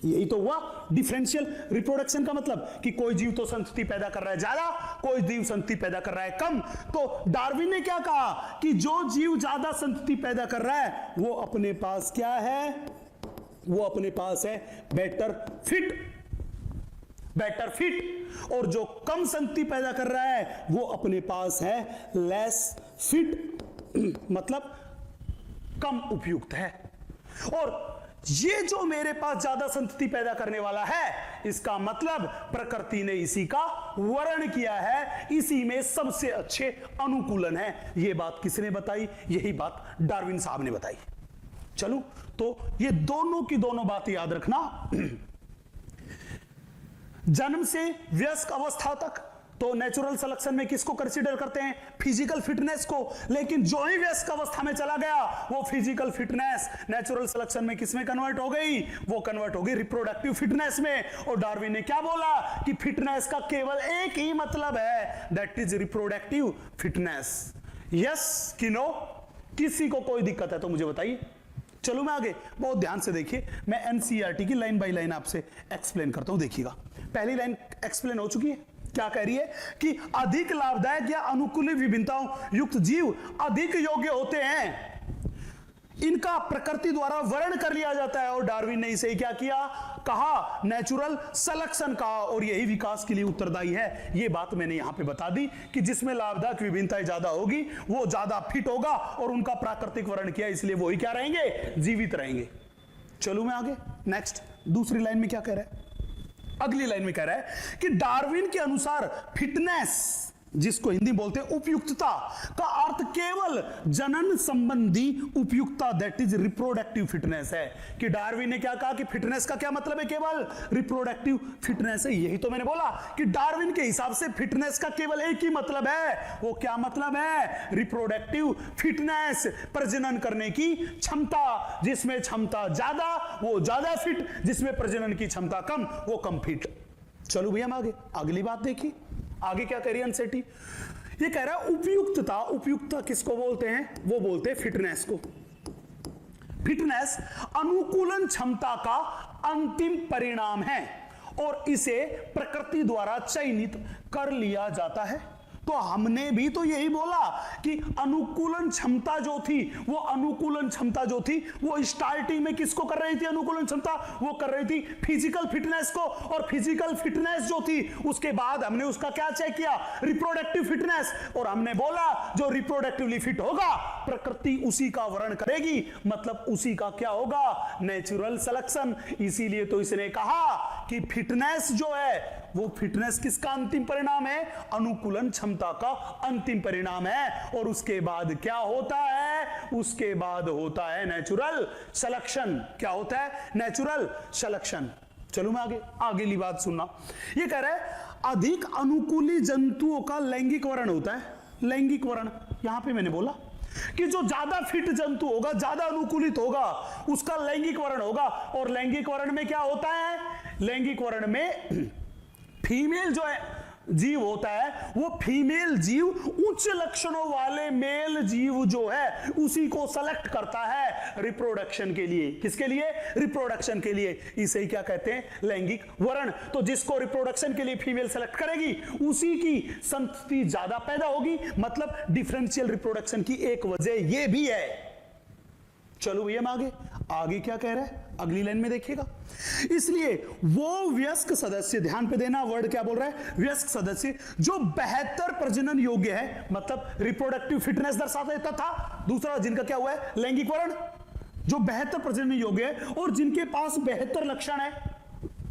यही तो हुआ डिफरेंशियल रिप्रोडक्शन का मतलब, कि कोई जीव तो संतति पैदा कर रहा है ज्यादा, कोई जीव संतति पैदा कर रहा है कम। तो डार्विन ने क्या कहा कि जो जीव ज्यादा संतति पैदा कर रहा है वो अपने पास क्या है? वो अपने पास है बेटर फिट, और जो कम संतति पैदा कर रहा है वो अपने पास है लेस फिट, मतलब कम उपयुक्त है। और ये जो मेरे पास ज्यादा संतति पैदा करने वाला है, इसका मतलब प्रकृति ने इसी का वर्ण किया है, इसी में सबसे अच्छे अनुकूलन है। ये बात किसने बताई? यही बात डार्विन साहब ने बताई। चलो, तो ये दोनों की दोनों बातें याद रखना। जन्म से वयस्क अवस्था तक तो नेचुरल सिलेक्शन में किसको कंसीडर करते हैं? फिजिकल फिटनेस को। लेकिन जो ही वयस्क अवस्था में चला गया, वो फिजिकल फिटनेस नेचुरल सिलेक्शन में किसमें कन्वर्ट हो गई? वो कन्वर्ट हो गई रिप्रोडक्टिव फिटनेस में। और डार्विन ने क्या बोला कि फिटनेस का केवल एक ही मतलब है, that is reproductive fitness. Yes कि नो? किसी को कोई दिक्कत है तो मुझे बताइए। चलो मैं आगे, बहुत ध्यान से देखिए, मैं एनसीईआरटी की लाइन बाय लाइन आपसे एक्सप्लेन करता हूं। देखिएगा, पहली लाइन एक्सप्लेन हो चुकी है। क्या कह रही है कि अधिक लाभदायक या अनुकूल विभिन्नताओं युक्त जीव अधिक योग्य होते हैं, इनका प्रकृति द्वारा वर्ण कर लिया जाता है। और डार्विन ने इसे क्या किया? कहा नेचुरल सिलेक्शन का, और यही विकास के लिए उत्तरदायी है। ये बात मैंने यहां पे बता दी कि जिसमें लाभदायक विभिन्नताएं ज्यादा होगी वो ज्यादा फिट होगा, और उनका प्राकृतिक वर्ण किया, इसलिए वही क्या रहेंगे? जीवित रहेंगे। चलो मैं आगे, नेक्स्ट दूसरी लाइन में क्या कह रहा है? अगली लाइन में कह रहा है कि डार्विन के अनुसार फिटनेस, जिसको हिंदी बोलते हैं उपयुक्तता, का अर्थ केवल जनन संबंधी उपयुक्तता, दैट इज रिप्रोडक्टिव फिटनेस है। कि डार्विन ने क्या कहा कि फिटनेस का क्या मतलब है? केवल रिप्रोडक्टिव फिटनेस है। यही तो मैंने बोला कि डार्विन के हिसाब से फिटनेस का केवल एक ही मतलब है। वो क्या मतलब है? रिप्रोडक्टिव फिटनेस, प्रजनन करने की क्षमता। जिसमें क्षमता ज्यादा वो ज्यादा फिट, जिसमें प्रजनन की क्षमता कम वो कम फिट। चलो भैया हम आगे, अगली बात देखिए। आगे क्या कह रही है एनसीईआरटी? ये कह रहा है उपयुक्तता। उपयुक्तता किसको बोलते हैं? वो बोलते हैं फिटनेस को। फिटनेस अनुकूलन क्षमता का अंतिम परिणाम है और इसे प्रकृति द्वारा चयनित कर लिया जाता है। तो हमने भी तो यही बोला कि अनुकूलन क्षमता जो थी, वो अनुकूलन क्षमता जो थी वो स्टार्टिंग में किसको कर रही थी? अनुकूलन क्षमता वो कर रही थी फिजिकल फिटनेस को। और फिजिकल फिटनेस जो थी उसके बाद हमने उसका क्या चेक किया? Reproductive fitness. और हमने बोला जो रिप्रोडक्टिवली फिट होगा प्रकृति उसी का वर्ण करेगी, मतलब उसी का क्या होगा? Natural selection. इसीलिए तो इसने कहा कि फिटनेस जो है वो फिटनेस किसका अंतिम परिणाम है? अनुकूलन क्षमता का अंतिम परिणाम है। और उसके बाद क्या होता है? उसके बाद होता है नेचुरल सिलेक्शन। क्या होता है? Natural selection. चलो मैं आगे बात सुनना। ये कह रहा है अधिक अनुकूली जंतुओं का लैंगिक वर्ण होता है। लैंगिक वर्ण यहां पे मैंने बोला कि जो ज्यादा फिट जंतु होगा, ज्यादा अनुकूलित होगा, उसका लैंगिक वर्ण होगा। और लैंगिक वर्ण में क्या होता है? लैंगिक वर्ण में फीमेल जो है जीव होता है वो फीमेल जीव उच्च लक्षणों वाले मेल जीव जो है उसी को सेलेक्ट करता है रिप्रोडक्शन के लिए। किसके लिए? रिप्रोडक्शन के लिए। इसे ही क्या कहते हैं? लैंगिक वर्ण। तो जिसको रिप्रोडक्शन के लिए फीमेल सेलेक्ट करेगी उसी की संतति ज्यादा पैदा होगी। मतलब डिफरेंशियल रिप्रोडक्शन की एक वजह यह भी है। चलो भैया आगे आगे क्या कह रहा है अगली लाइन में देखिएगा। इसलिए वो वयस्क सदस्य, ध्यान पे देना, वर्ड क्या बोल रहा है? वयस्क सदस्य जो बेहतर प्रजनन योग्य है, मतलब रिप्रोडक्टिव फिटनेस दर्शाता है, तथा दूसरा जिनका क्या हुआ है? लैंगिक वर्ण, जो बेहतर प्रजनन योग्य है और जिनके पास बेहतर लक्षण है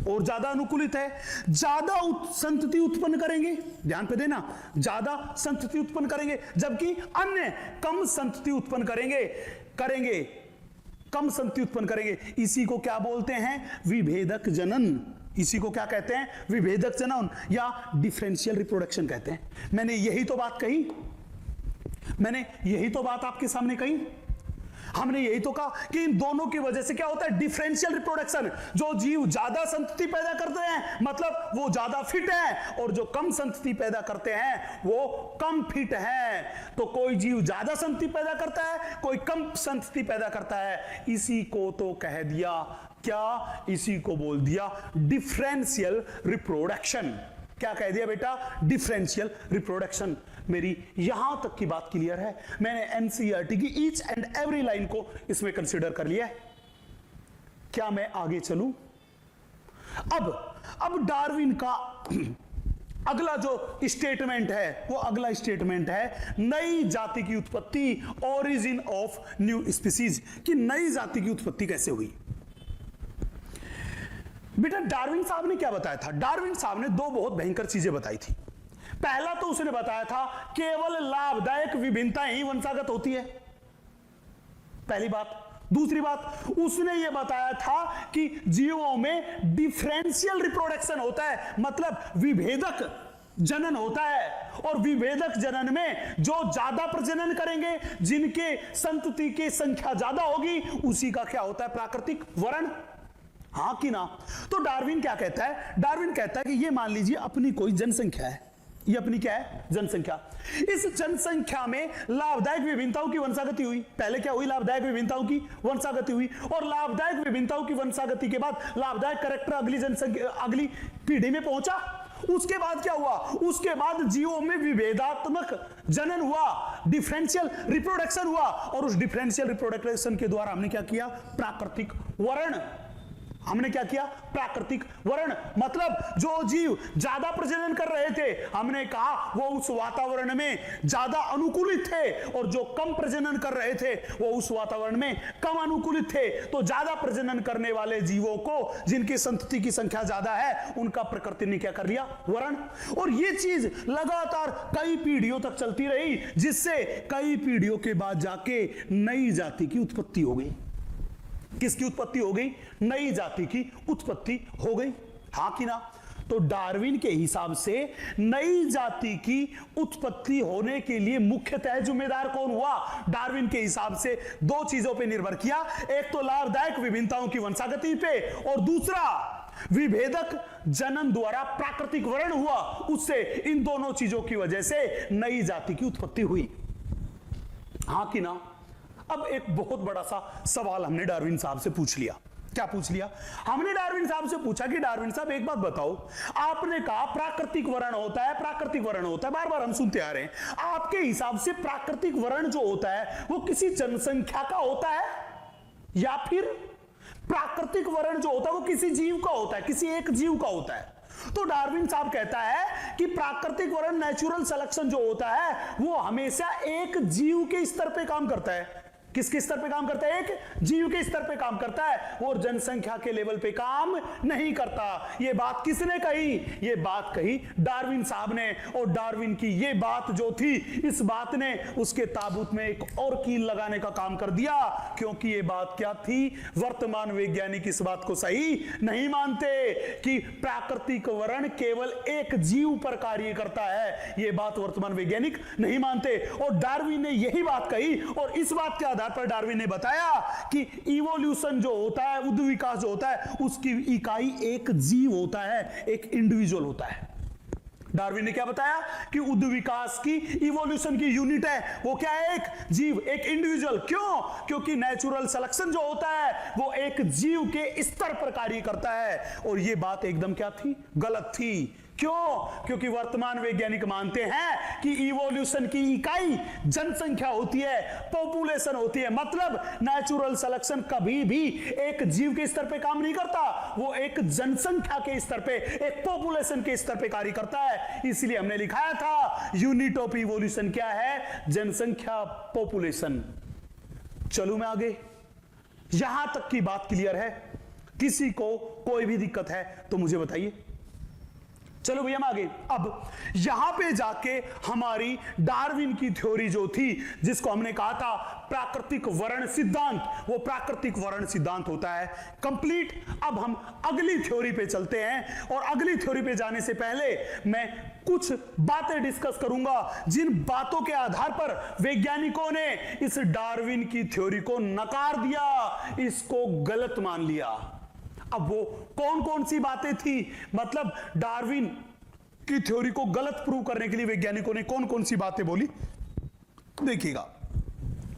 और ज्यादा अनुकूलित है, ज्यादा संतति उत्पन्न करेंगे। ध्यान पे देना, ज्यादा संतति उत्पन्न करेंगे, जबकि अन्य कम संतति उत्पन्न करेंगे कम संतति उत्पन्न करेंगे। इसी को क्या बोलते हैं? विभेदक जनन। इसी को क्या कहते हैं? विभेदक जनन या डिफरेंशियल रिप्रोडक्शन कहते हैं। मैंने यही तो बात कही, मैंने यही तो बात आपके सामने कही। हमने यही तो कहा कि इन दोनों की वजह से क्या होता है? Differential reproduction. जो जीव ज्यादा संतति पैदा करते हैं मतलब वो ज्यादा फिट है, और जो कम संतति पैदा करते हैं वो कम फिट है। तो कोई जीव ज्यादा संतति पैदा करता है, कोई कम संतति पैदा करता है। इसी को तो कह दिया क्या? इसी को बोल दिया डिफरेंशियल रिप्रोडक्शन। क्या कह दिया बेटा? Differential reproduction. मेरी यहां तक की बात क्लियर है? मैंने एनसीईआरटी की ईच एंड एवरी लाइन को इसमें कंसीडर कर लिया है। क्या मैं आगे चलूं? अब डार्विन का अगला जो स्टेटमेंट है वो अगला स्टेटमेंट है नई जाति की उत्पत्ति, ओरिजिन ऑफ न्यू स्पीसीज, कि नई जाति की उत्पत्ति कैसे हुई। बेटा डार्विन साहब ने क्या बताया था? डार्विन साहब ने दो बहुत भयंकर चीजें बताई थी। पहला तो उसने बताया था केवल लाभदायक विभिन्नताएं ही वंशागत होती है, पहली बात। दूसरी बात उसने यह बताया था कि जीवों में डिफरेंशियल रिप्रोडक्शन होता है, मतलब विभेदक जनन होता है। और विभेदक जनन में जो ज्यादा प्रजनन करेंगे, जिनके संतति की संख्या ज्यादा होगी, उसी का क्या होता है? प्राकृतिक वर्ण। हाँ कि ना? तो डार्विन क्या कहता है? डार्विन कहता है कि ये मान लीजिए अपनी कोई जनसंख्या है, ये अपनी क्या है? जनसंख्या। इस जनसंख्या में लाभदायक विभिन्नताओं की वंशागति हुई। पहले क्या हुई? लाभदायक विभिन्नताओं की वंशागति हुई, और लाभदायक विभिन्नताओं की वंशागति के बाद लाभदायक कैरेक्टर अगली जनसंख्या, अगली पीढ़ी में पहुंचा। उसके बाद क्या हुआ? उसके बाद जीवों में विभेदात्मक जनन हुआ, डिफरेंशियल रिप्रोडक्शन हुआ, और उस डिफरेंशियल रिप्रोडक्शन के द्वारा हमने क्या किया? प्राकृतिक वर्ण। हमने क्या किया? प्राकृतिक वर्ण। मतलब जो जीव ज्यादा प्रजनन कर रहे थे, हमने कहा वो उस वातावरण में ज्यादा अनुकूलित थे, और जो कम प्रजनन कर रहे थे वो उस वातावरण में कम अनुकूलित थे। तो ज्यादा प्रजनन करने वाले जीवों को, जिनकी संतति की संख्या ज्यादा है, उनका प्रकृति ने क्या कर लिया? वर्ण। और ये चीज लगातार कई पीढ़ियों तक चलती रही, जिससे कई पीढ़ियों के बाद जाके नई जाति की उत्पत्ति हो गई। किसकी उत्पत्ति हो गई? नई जाति की उत्पत्ति हो गई। हाँ कि ना? तो डार्विन के हिसाब से नई जाति की उत्पत्ति होने के लिए मुख्यतः जिम्मेदार कौन हुआ? डार्विन के हिसाब से दो चीजों पे निर्भर किया, एक तो लाभदायक विभिन्नताओं की वंशागति पे, और दूसरा विभेदक जनन द्वारा प्राकृतिक वर्ण हुआ। उससे इन दोनों चीजों की वजह से नई जाति की उत्पत्ति हुई। हाँ कि ना? अब एक बहुत बड़ा सा सवाल हमने डार्विन साहब से पूछ लिया। क्या पूछ लिया? हमने डार्विन साहब से पूछा कि डार्विन साहब एक बात बताओ, आपने कहा प्राकृतिक वर्ण होता है, प्राकृतिक वर्ण होता है, बार बार हम सुनते आ रहे हैं। आपके हिसाब से प्राकृतिक वर्ण जो होता है वो किसी जनसंख्या का होता है, या फिर प्राकृतिक वर्ण जो होता है वो किसी जीव का होता है, किसी एक जीव का होता है? तो डार्विन साहब कहता है कि प्राकृतिक वर्ण, नेचुरल सिलेक्शन जो होता है वो हमेशा एक जीव के स्तर पे काम करता है। किसके स्तर पे काम करता है? एक जीव के स्तर पे काम करता है, और जनसंख्या के लेवल पे काम नहीं करता। ये बात किसने कही? ये बात कही डार्विन साहब ने। और डार्विन की ये बात जो थी, इस बात ने उसके ताबूत में एक और कील लगाने का काम कर दिया, क्योंकि ये बात क्या थी? वर्तमान वैज्ञानिक इस बात को सही नहीं मानते कि प्राकृतिक वर्ण केवल एक जीव पर कार्य करता है। ये बात वर्तमान वैज्ञानिक नहीं मानते, और डार्विन ने यही बात कही। और इस बात के पर डार्विन ने बताया कि इवोल्यूशन जो होता है, उद्भव विकास जो होता है, उसकी इकाई एक जीव होता है, एक इंडिविजुअल होता है। डार्विन ने क्या बताया कि उद्ध विकास की इवोल्यूशन की यूनिट है वो क्या है, एक जीव, एक इंडिविजुअल। क्यों? क्योंकि नेचुरल सिलेक्शन जो होता है वो एक जीव के स्तर पर कार्य करता है। और ये बात एकदम क्या थी, गलत थी। क्यों? क्योंकि वर्तमान वैज्ञानिक मानते हैं कि इवोल्यूशन की इकाई जनसंख्या होती है, पॉपुलेशन होती है। मतलब नेचुरल सिलेक्शन कभी भी एक जीव के स्तर पे काम नहीं करता, वो एक जनसंख्या के स्तर पे, एक पॉपुलेशन के स्तर पे कार्य करता है। इसलिए हमने लिखाया था यूनिट ऑफ इवोल्यूशन क्या है, जनसंख्या, पॉपुलेशन। चलूं मैं आगे, यहां तक की बात क्लियर है? किसी को कोई भी दिक्कत है तो मुझे बताइए। चलो भैया हम आगे। अब यहां पे जाके हमारी डार्विन की थ्योरी जो थी, जिसको हमने कहा था प्राकृतिक वर्ण सिद्धांत, वो प्राकृतिक वर्ण सिद्धांत होता है कंप्लीट। अब हम अगली थ्योरी पे चलते हैं, और अगली थ्योरी पे जाने से पहले मैं कुछ बातें डिस्कस करूंगा जिन बातों के आधार पर वैज्ञानिकों ने इस डार्विन की थ्योरी को नकार दिया, इसको गलत मान लिया। अब वो कौन कौन सी बातें थी, मतलब डार्विन की थ्योरी को गलत प्रूव करने के लिए वैज्ञानिकों ने कौन कौन सी बातें बोली, देखिएगा।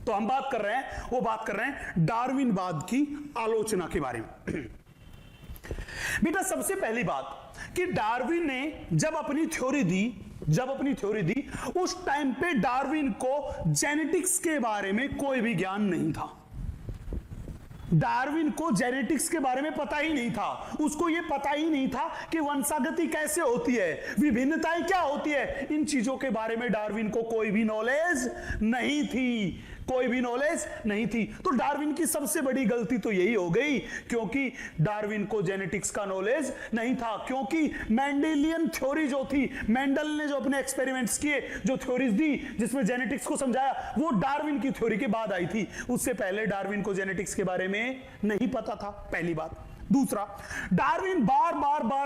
तो हम बात कर रहे हैं, वो बात कर रहे हैं डार्विनवाद की आलोचना के बारे में। बेटा सबसे पहली बात कि डार्विन ने जब अपनी थ्योरी दी, उस टाइम पे डार्विन को जेनेटिक्स के बारे में कोई भी ज्ञान नहीं था। डार्विन को जेनेटिक्स के बारे में पता ही नहीं था। उसको यह पता ही नहीं था कि वंशागति कैसे होती है, विभिन्नताएं क्या होती है। इन चीजों के बारे में डार्विन को कोई भी नॉलेज नहीं थी, कोई भी नॉलेज नहीं थी। तो डार्विन की सबसे बड़ी गलती तो यही हो गई, क्योंकि डार्विन को जेनेटिक्स का नॉलेज नहीं था। क्योंकि मेंडेलियन थ्योरी जो थी, मेंडल ने जो अपने एक्सपेरिमेंट्स किए, जो थ्योरीज दी जिसमें जेनेटिक्स को समझाया, वो डार्विन की थ्योरी के बाद आई थी। उससे पहले डार्विन को जेनेटिक्स के बारे में नहीं पता था, पहली बात। दूसरा, डार्विन बार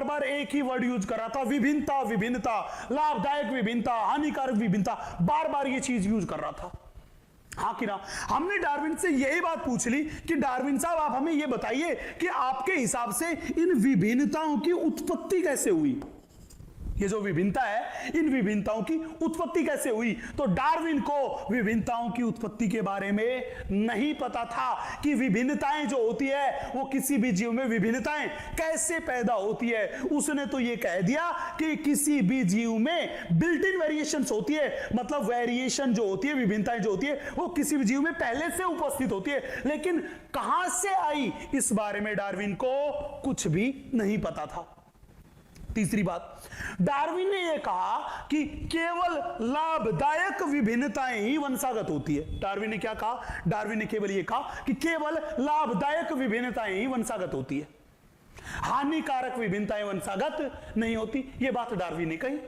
बार एक ही वर्ड यूज कर रहा था, विभिन्नता, लाभदायक विभिन्नता, हानिकारक विभिन्नता, बार ये चीज यूज कर रहा था। हाँ कि ना? हमने डार्विन से यही बात पूछ ली कि डार्विन साहब आप हमें यह बताइए कि आपके हिसाब से इन विभिन्नताओं की उत्पत्ति कैसे हुई। ये जो विभिन्नता है, इन विभिन्नताओं की उत्पत्ति कैसे हुई? तो डार्विन को विभिन्नताओं की उत्पत्ति के बारे में नहीं पता था कि विभिन्नताएं जो होती है वो किसी भी जीव में विभिन्नताएं कैसे पैदा होती है। उसने तो ये कह दिया कि किसी भी जीव में बिल्ट इन वेरिएशंस होती है, मतलब वेरिएशन जो होती है, विभिन्नताएं जो होती है वो किसी भी जीव में पहले से उपस्थित होती है। लेकिन कहां से आई, इस बारे में डार्विन को कुछ भी नहीं पता था। तीसरी बात, डार्विन ने यह कहा कि केवल लाभदायक विभिन्नताएं ही वंशागत होती है। डार्विन ने क्या कहा? डार्विन ने केवल यह कहा कि केवल लाभदायक विभिन्नताएं ही वंशागत होती है, हानिकारक विभिन्नताएं वंशागत नहीं होती। यह बात डार्विन ने कही,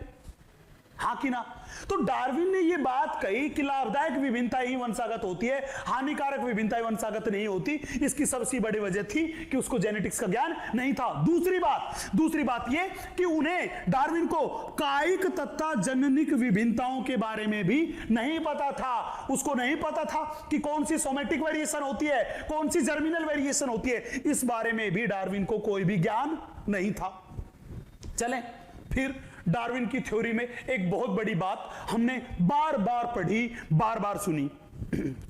हाँ कि ना? तो डार्विन ने यह बात कही कि लाभदायक विभिन्नता ही वंशागत होती है, हानिकारक विभिन्नताएं वंशागत नहीं होती। इसकी सबसे बड़ी वजह थी कि उसको जेनेटिक्स का ज्ञान नहीं था। दूसरी बात यह कि उन्हें, डार्विन को कायिक तथा जननिक विभिन्नताओं के बारे में भी नहीं पता था। उसको नहीं पता था कि कौन सी सोमेटिक वेरिएशन होती है, कौन सी जर्मिनल वेरिएशन होती है। इस बारे में भी डार्विन को कोई भी ज्ञान नहीं था। चलें फिर डार्विन की थ्योरी में एक बहुत बड़ी बात हमने बार बार पढ़ी, बार बार सुनी।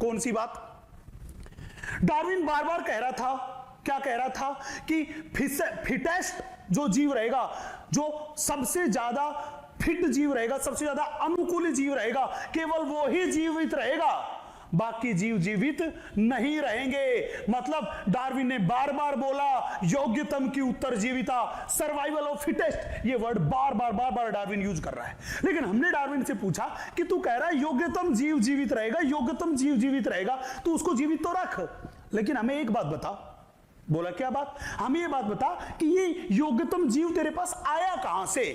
कौन सी बात? डार्विन बार बार कह रहा था, क्या कह रहा था कि फिटेस्ट जो जीव रहेगा, जो सबसे ज्यादा फिट जीव रहेगा, सबसे ज्यादा अनुकूल जीव रहेगा, केवल वो ही जीवित रहेगा, बाकी जीव जीवित नहीं रहेंगे। मतलब डार्विन ने बार बार बोला योग्यतम की उत्तरजीविता, सर्वाइवल ऑफ फिटेस्ट, ये वर्ड बार बार डार्विन यूज कर रहा है। लेकिन हमने डार्विन से पूछा कि तू कह रहा है योग्यतम जीव जीवित रहेगा, योग्यतम जीव जीवित रहेगा, तू उसको जीवित तो रख, लेकिन हमें एक बात बता। बोला क्या बात? हमें ये बात बता कि ये योग्यतम जीव तेरे पास आया कहां से?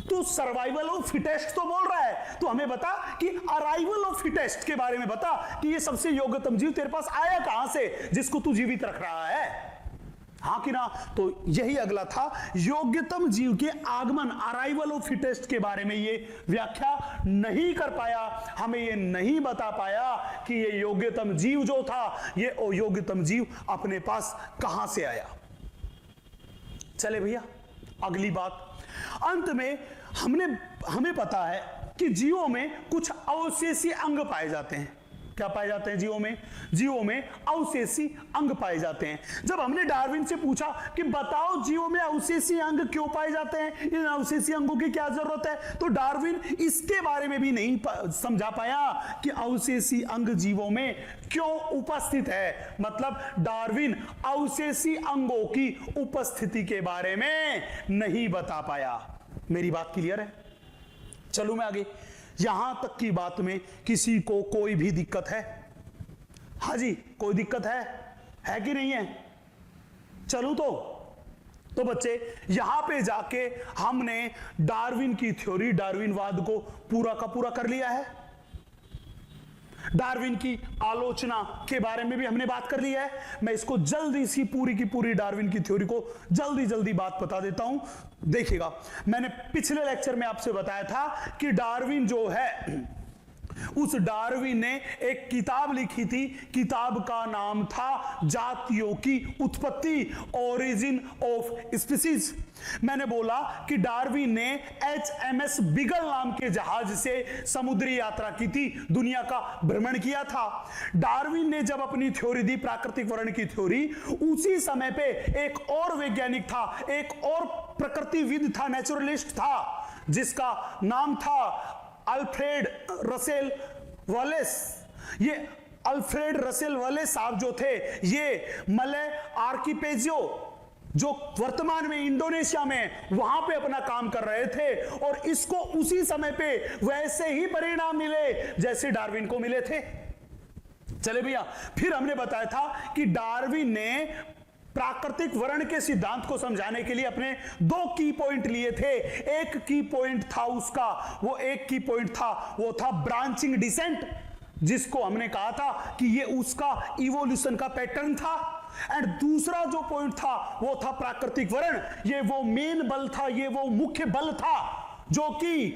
तू सर्वाइवल ऑफ फिटेस्ट तो बोल रहा है, तो हमें बता कि अराइवल ऑफ फिटेस्ट के बारे में बता कि ये सबसे योग्यतम जीव तेरे पास आया कहां से जिसको तू जीवित रख रहा है, हाँ कि ना? तो यही अगला था, योग्यतम जीव के आगमन, अराइवल ऑफ फिटेस्ट के बारे में ये व्याख्या नहीं कर पाया, हमें ये नहीं बता पाया कि ये योग्यतम जीव जो था, ये योग्यतम जीव अपने पास कहां से आया। चले भैया अगली बात, अंत में हमें पता है कि जीवों में कुछ अवशेषी अंग पाए जाते हैं। क्या पाए जाते हैं जीवों में अवशेषी अंग पाए जाते हैं। जब हमने डार्विन से पूछा कि बताओ जीवों में अवशेषी अंग क्यों पाए जाते हैं, इन अवशेषी अंगों की क्या जरूरत है, तो डार्विन इसके बारे में भी नहीं समझा पाया कि अवशेषी अंग जीवों में क्यों उपस्थित है। मतलब डार्विन अवशेषी अंगों की उपस्थिति के बारे में नहीं बता पाया। मेरी बात क्लियर है? चलो मैं आगे। यहां तक की बात में किसी को कोई भी दिक्कत है? हाँ जी, कोई दिक्कत है कि नहीं है? चलूं तो बच्चे यहां पे जाके हमने डार्विन की थ्योरी, डार्विनवाद को पूरा का पूरा कर लिया है। डार्विन की आलोचना के बारे में भी हमने बात कर ली है। मैं इसको जल्दी सी पूरी की पूरी डार्विन की थ्योरी को जल्दी बात बता देता हूं। देखिएगा, मैंने पिछले लेक्चर में आपसे बताया था कि डार्विन जो है, उस डार्विन ने एक किताब लिखी थी। किताब का नाम था जातियों की उत्पत्ति, ओरिजिन ऑफ स्पीसीज। मैंने बोला कि डार्विन ने HMS बिगल नाम के जहाज से समुद्री यात्रा की थी, दुनिया का भ्रमण किया था। डार्विन ने जब अपनी थ्योरी दी, प्राकृतिक वर्ण की थ्योरी, उसी समय पे एक और वैज्ञानिक था, एक और प्रकृतिविद था, नेचुरलिस्ट था, जिसका नाम था अल्फ्रेड रसेल वालेस। ये अल्फ्रेड रसेल वालेस साहब जो थे, ये मलय आर्किपेजियो, जो वर्तमान में इंडोनेशिया में, वहां पे अपना काम कर रहे थे, और इसको उसी समय पे वैसे ही परिणाम मिले जैसे डार्विन को मिले थे। चले भैया, फिर हमने बताया था कि डार्विन ने प्राकृतिक वर्ण के सिद्धांत को समझाने के लिए अपने 2 की पॉइंट लिए थे। एक की पॉइंट था उसका, वो था ब्रांचिंग डिसेंट, जिसको हमने कहा था कि ये उसका इवोल्यूशन का पैटर्न था। एंड दूसरा जो पॉइंट था वो था प्राकृतिक वर्ण। ये वो मेन बल था, ये वो मुख्य बल था जो कि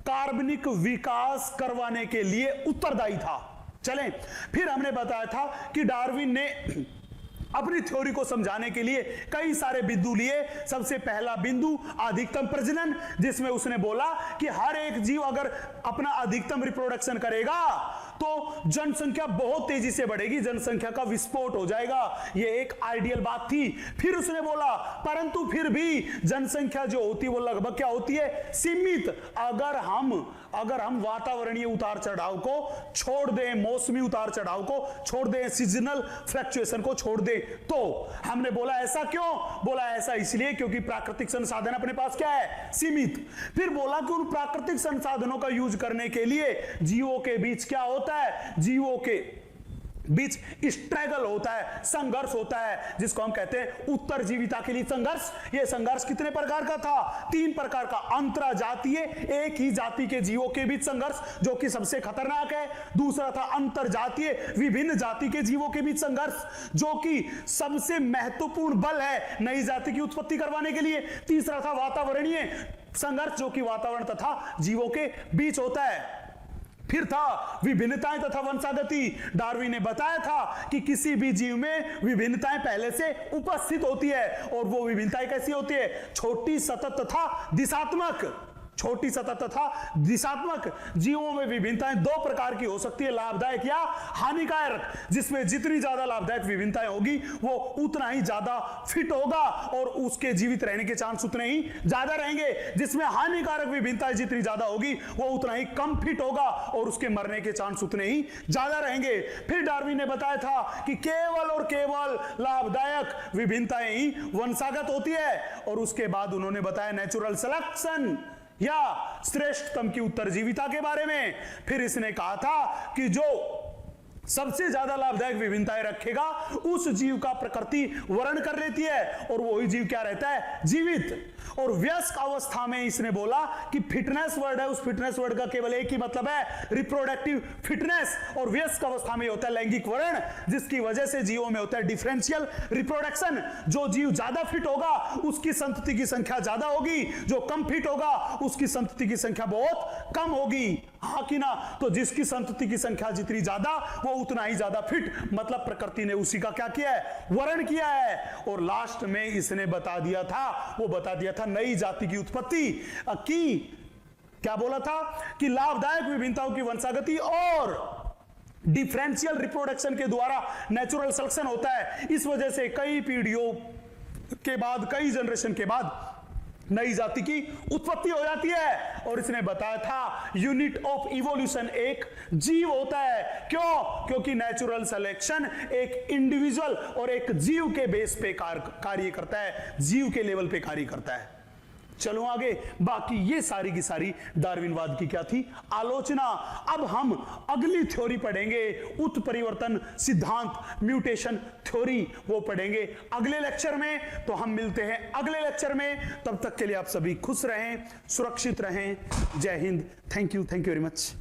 कार्बनिक विकास करवाने के लिए उत्तरदायी था। चलें, फिर हमने बताया था कि डार्विन ने अपनी थ्योरी को समझाने के लिए कई सारे बिंदु लिए। सबसे पहला बिंदु अधिकतम प्रजनन, जिसमें उसने बोला कि हर एक जीव अगर अपना अधिकतम रिप्रोडक्शन करेगा तो जनसंख्या बहुत तेजी से बढ़ेगी, जनसंख्या का विस्फोट हो जाएगा। यह एक आइडियल बात थी। फिर उसने बोला परंतु फिर भी जनसंख्या जो होती है वो लगभग क्या होती है, सीमित। अगर हम वातावरणीय उतार चढ़ाव को छोड़ दें, मौसमी उतार चढ़ाव को छोड़ दें, सीजनल फ्लक्चुएशन को छोड़ दें, तो हमने बोला ऐसा क्यों? बोला ऐसा इसलिए क्योंकि प्राकृतिक संसाधन अपने पास क्या है, सीमित। फिर बोला कि उन प्राकृतिक संसाधनों का यूज करने के लिए जीवों के बीच क्या होता है, जीवों के बीच स्ट्रगल होता है, संघर्ष होता है, जिसको हम कहते हैं उत्तरजीविता के लिए संघर्ष। यह संघर्ष कितने प्रकार का था? 3 प्रकार का। अंतरजातीय, एक ही जाति के जीवों के बीच संघर्ष, जो कि सबसे खतरनाक है। दूसरा था अंतरजातीय, विभिन्न जाति के जीवों के बीच संघर्ष, जो कि सबसे महत्वपूर्ण बल है नई जाति की उत्पत्ति करवाने के लिए। तीसरा था वातावरणीय संघर्ष, जो कि वातावरण तथा जीवों के बीच होता है। फिर था विभिन्नताएं तथा वंशागति। डार्विन ने बताया था कि किसी भी जीव में विभिन्नताएं पहले से उपस्थित होती है, और वो विभिन्नताएं कैसी होती है, छोटी, सतत तथा दिशात्मक। छोटी, सतत तथा दिशात्मक। जीवों में विभिन्नताएं 2 प्रकार की हो सकती है, लाभदायक या हानिकारक। जिसमें जितनी ज्यादा लाभदायक विभिन्नताएं होगी वो उतना ही ज्यादा फिट होगा और उसके जीवित रहने के चांस उतने ही ज्यादा रहेंगे। जिसमें हानिकारक विभिन्नताएं जितनी ज्यादा होगी वो उतना ही कम फिट होगा और उसके मरने के चांस उतने ही ज्यादा रहेंगे। फिर डार्विन ने बताया था कि केवल और केवल लाभदायक विभिन्नताएं ही वंशागत होती है। और उसके बाद उन्होंने बताया नेचुरल सिलेक्शन या श्रेष्ठतम की उत्तरजीविता के बारे में। फिर इसने कहा था कि जो सबसे ज्यादा लाभदायक विभिन्नताएं रखेगा उस जीव का प्रकृति वर्ण कर लेती है, और वही जीव क्या रहता है, जीवित। और वयस्क अवस्था में इसने बोला कि फिटनेस वर्ड है, उस फिटनेस वर्ड का केवल एक ही मतलब है, रिप्रोडक्टिव फिटनेस। और वयस्क अवस्था में होता है लैंगिक वर्ण, जिसकी वजह से जीवों में होता है डिफरेंशियल रिप्रोडक्शन। जो जीव ज्यादा फिट होगा उसकी संतति की संख्या ज्यादा होगी, जो कम फिट होगा उसकी संतति की संख्या बहुत कम होगी। हाँ कि ना? तो जिसकी संतति की संख्या जितनी ज्यादा वो उतना ही ज्यादा फिट, मतलब प्रकृति ने उसी का क्या किया है? वर्ण किया है। और लास्ट में इसने बता दिया था नई जाति की उत्पत्ति की, क्या बोला था कि लाभदायक विभिन्नताओं की वंशागति और डिफरेंशियल रिप्रोडक्शन के द्वारा नेचुरल सिलेक्शन होता है। इस वजह से कई पीढ़ियों के बाद, कई जनरेशन के बाद नई जाति की उत्पत्ति हो जाती है। और इसने बताया था यूनिट ऑफ इवोल्यूशन एक जीव होता है। क्यों? क्योंकि नेचुरल सिलेक्शन एक इंडिविजुअल और एक जीव के बेस पे कार्य करता है, जीव के लेवल पे कार्य करता है। चलो आगे, बाकी ये सारी की सारी डार्विनवाद की क्या थी? आलोचना। अब हम अगली थ्योरी पढ़ेंगे, उत्परिवर्तन सिद्धांत, म्यूटेशन थ्योरी, वो पढ़ेंगे अगले लेक्चर में। तो हम मिलते हैं अगले लेक्चर में, तब तक के लिए आप सभी खुश रहें, सुरक्षित रहें। जय Hind. Thank you very much.